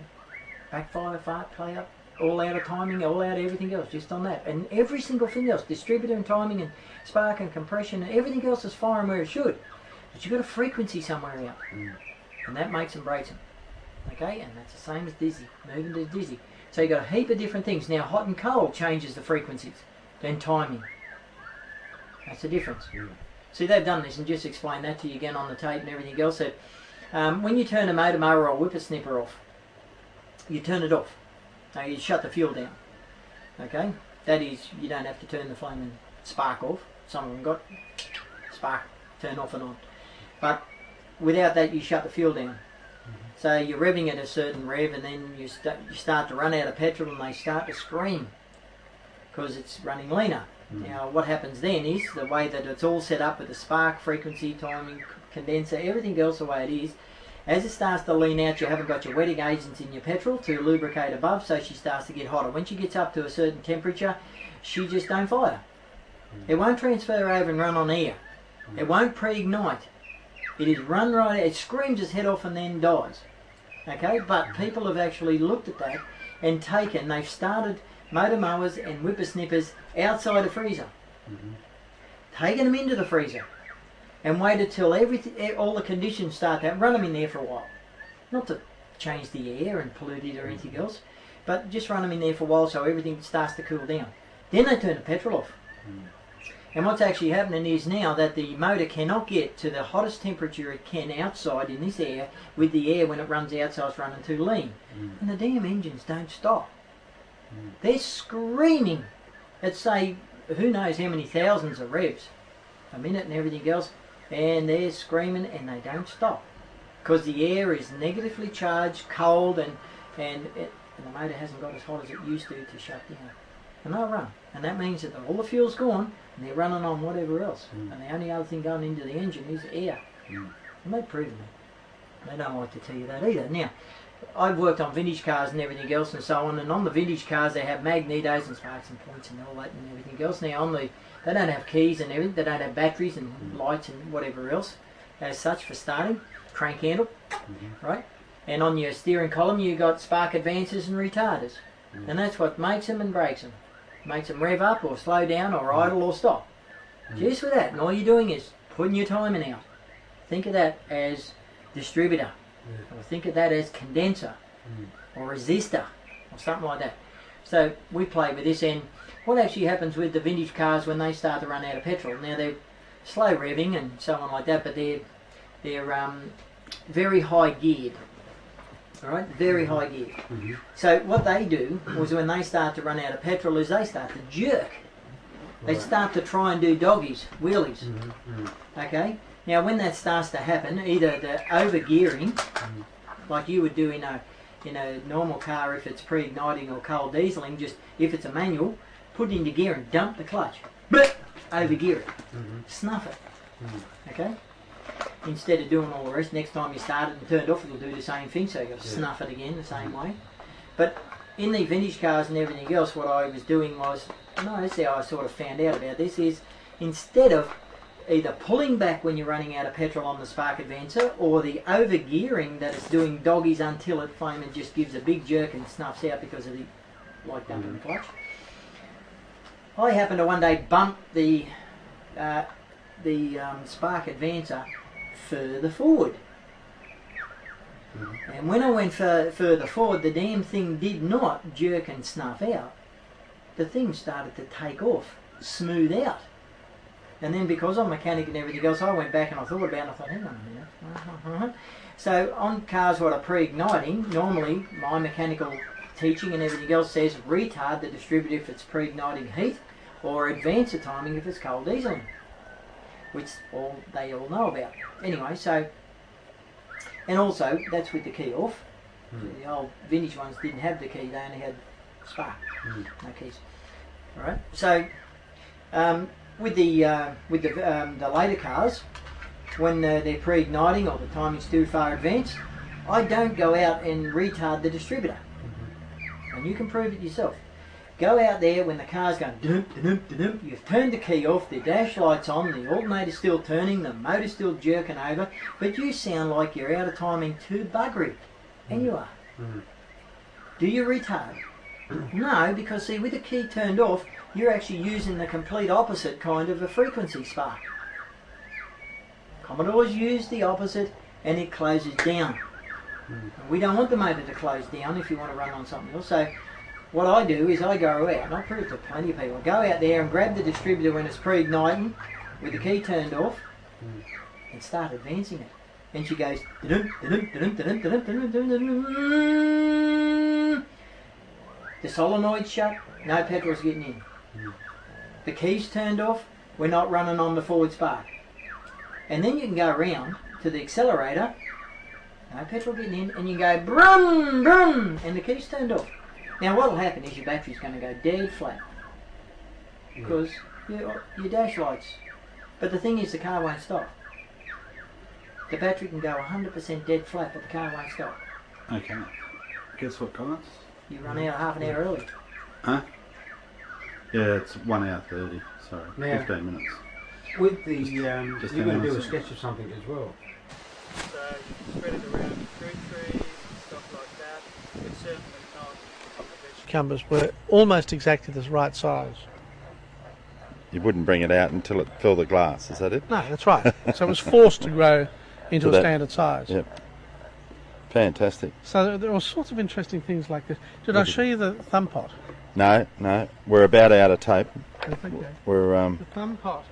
Backfire, fart, play up, all out of timing, all out of everything else, just on that. And every single thing else, distributor and timing and spark and compression, and everything else is firing where it should. But you've got a frequency somewhere out. And that makes and breaks them. Okay, and that's the same as dizzy, moving to dizzy. So you've got a heap of different things. Now hot and cold changes the frequencies, then timing. That's the difference. See, they've done this and just explained that to you again on the tape and everything else. That when you turn a motor mower or whippersnipper off, you turn it off. Now you shut the fuel down. Okay, that is, you don't have to turn the flame and spark off. Some of them got spark, turn off and on. But without that, you shut the fuel down. So you're revving at a certain rev, and then you start to run out of petrol, and they start to scream because it's running leaner. Now what happens then is, the way that it's all set up with the spark, frequency, timing, condenser, everything else the way it is, as it starts to lean out, you haven't got your wetting agents in your petrol to lubricate above, so she starts to get hotter. When she gets up to a certain temperature, she just don't fire. It won't transfer over and run on air. It won't pre-ignite. It is run right out, it screams its head off and then dies. Okay, but people have actually looked at that and they've started motor mowers and whippersnippers outside the freezer. Taken them into the freezer and waited till all the conditions start to run them in there for a while. Not to change the air and pollute it or anything else, but just run them in there for a while so everything starts to cool down. Then they turn the petrol off. And what's actually happening is now that the motor cannot get to the hottest temperature it can outside in this air with the air when it runs out, so it's running too lean. And the damn engines don't stop. They're screaming at, say, who knows how many thousands of revs a minute and everything else, and they're screaming and they don't stop because the air is negatively charged, cold, and the motor hasn't got as hot as it used to shut down. And they'll run. And that means that all the fuel's gone and they're running on whatever else. And the only other thing going into the engine is air. And they've proven it. They don't like to tell you that either. Now, I've worked on vintage cars and everything else and so on, and on the vintage cars they have magnetos and sparks and points and all that and everything else. Now, they don't have keys and everything, they don't have batteries and lights and whatever else as such for starting. Crank handle, right? And on your steering column you got spark advancers and retarders. And that's what makes them and breaks them. Makes them rev up or slow down or idle or stop. Just with that, and all you're doing is putting your timing out. Think of that as distributor, or think of that as condenser, or resistor, or something like that. So we play with this, and what actually happens with the vintage cars when they start to run out of petrol, now they're slow revving and so on like that, but they're very high geared. Alright, very high gear. So what they do was when they start to run out of petrol is they start to jerk. They start to try and do doggies, wheelies. Okay? Now when that starts to happen, either the over gearing, like you would do in a normal car if it's pre-igniting or cold dieseling, just if it's a manual, put it into gear and dump the clutch. Over gear it. Snuff it. Okay? Instead of doing all the rest, next time you start it and turned off, it'll do the same thing, so you've got to snuff it again the same way. But in the vintage cars and everything else, what I was doing was, that's how I sort of found out about this, is instead of either pulling back when you're running out of petrol on the spark advancer, or the over gearing that it's doing doggies until it finally just gives a big jerk and snuffs out because of the like dumping the clutch. I happened to one day bump the spark advancer further forward, and when I went further forward, the damn thing did not jerk and snuff out. The thing started to take off, smooth out, and then because I'm a mechanic and everything else, I went back and I thought about it and I thought, hang on a minute. So on cars what are pre-igniting, normally my mechanical teaching and everything else says retard the distributor if it's pre-igniting heat, or advance the timing if it's cold dieseling, which they all know about. Anyway, so, and also that's with the key off. The old vintage ones didn't have the key; they only had spark, no keys. All right. So, with the later cars, when they're pre-igniting or the timing's too far advanced, I don't go out and retard the distributor, and you can prove it yourself. Go out there when the car's going dum, dum, dum, you've turned the key off, the dash light's on, the alternator's still turning, the motor's still jerking over, but you sound like you're out of timing too buggery. And you are. Do you retard? No, because see, with the key turned off, you're actually using the complete opposite kind of a frequency spark. Commodores use the opposite and it closes down. And we don't want the motor to close down if you want to run on something else. So what I do is I go out, and I prove it to plenty of people, I go out there and grab the distributor when it's pre-igniting with the key turned off and start advancing it. And she goes, the solenoid's shut, no petrol's getting in. The key's turned off, we're not running on the forward spark. And then you can go around to the accelerator, no petrol getting in, and you go brum, brum, and the key's turned off. Now what will happen is your battery's going to go dead flat because your dash lights. But the thing is, the car won't stop. The battery can go 100% dead flat, but the car won't stop. Okay. Guess what, Collins? You run out half an hour early. Huh? Yeah, it's 1 hour 30. Sorry, Now, 15 minutes. With the, you're Just going to do a announcing. sketch of something as well. So you spread it around fruit trees, stuff like that. It's certainly not cucumbers were almost exactly the right size. You wouldn't bring it out until it filled the glass, is that it? No, that's right. So it was forced to grow into To a that- standard size. Yep. Fantastic. So there were sorts of interesting things like this. Did I show you the thumb pot? No, we're about out of tape. That's okay. we're The thumb pot.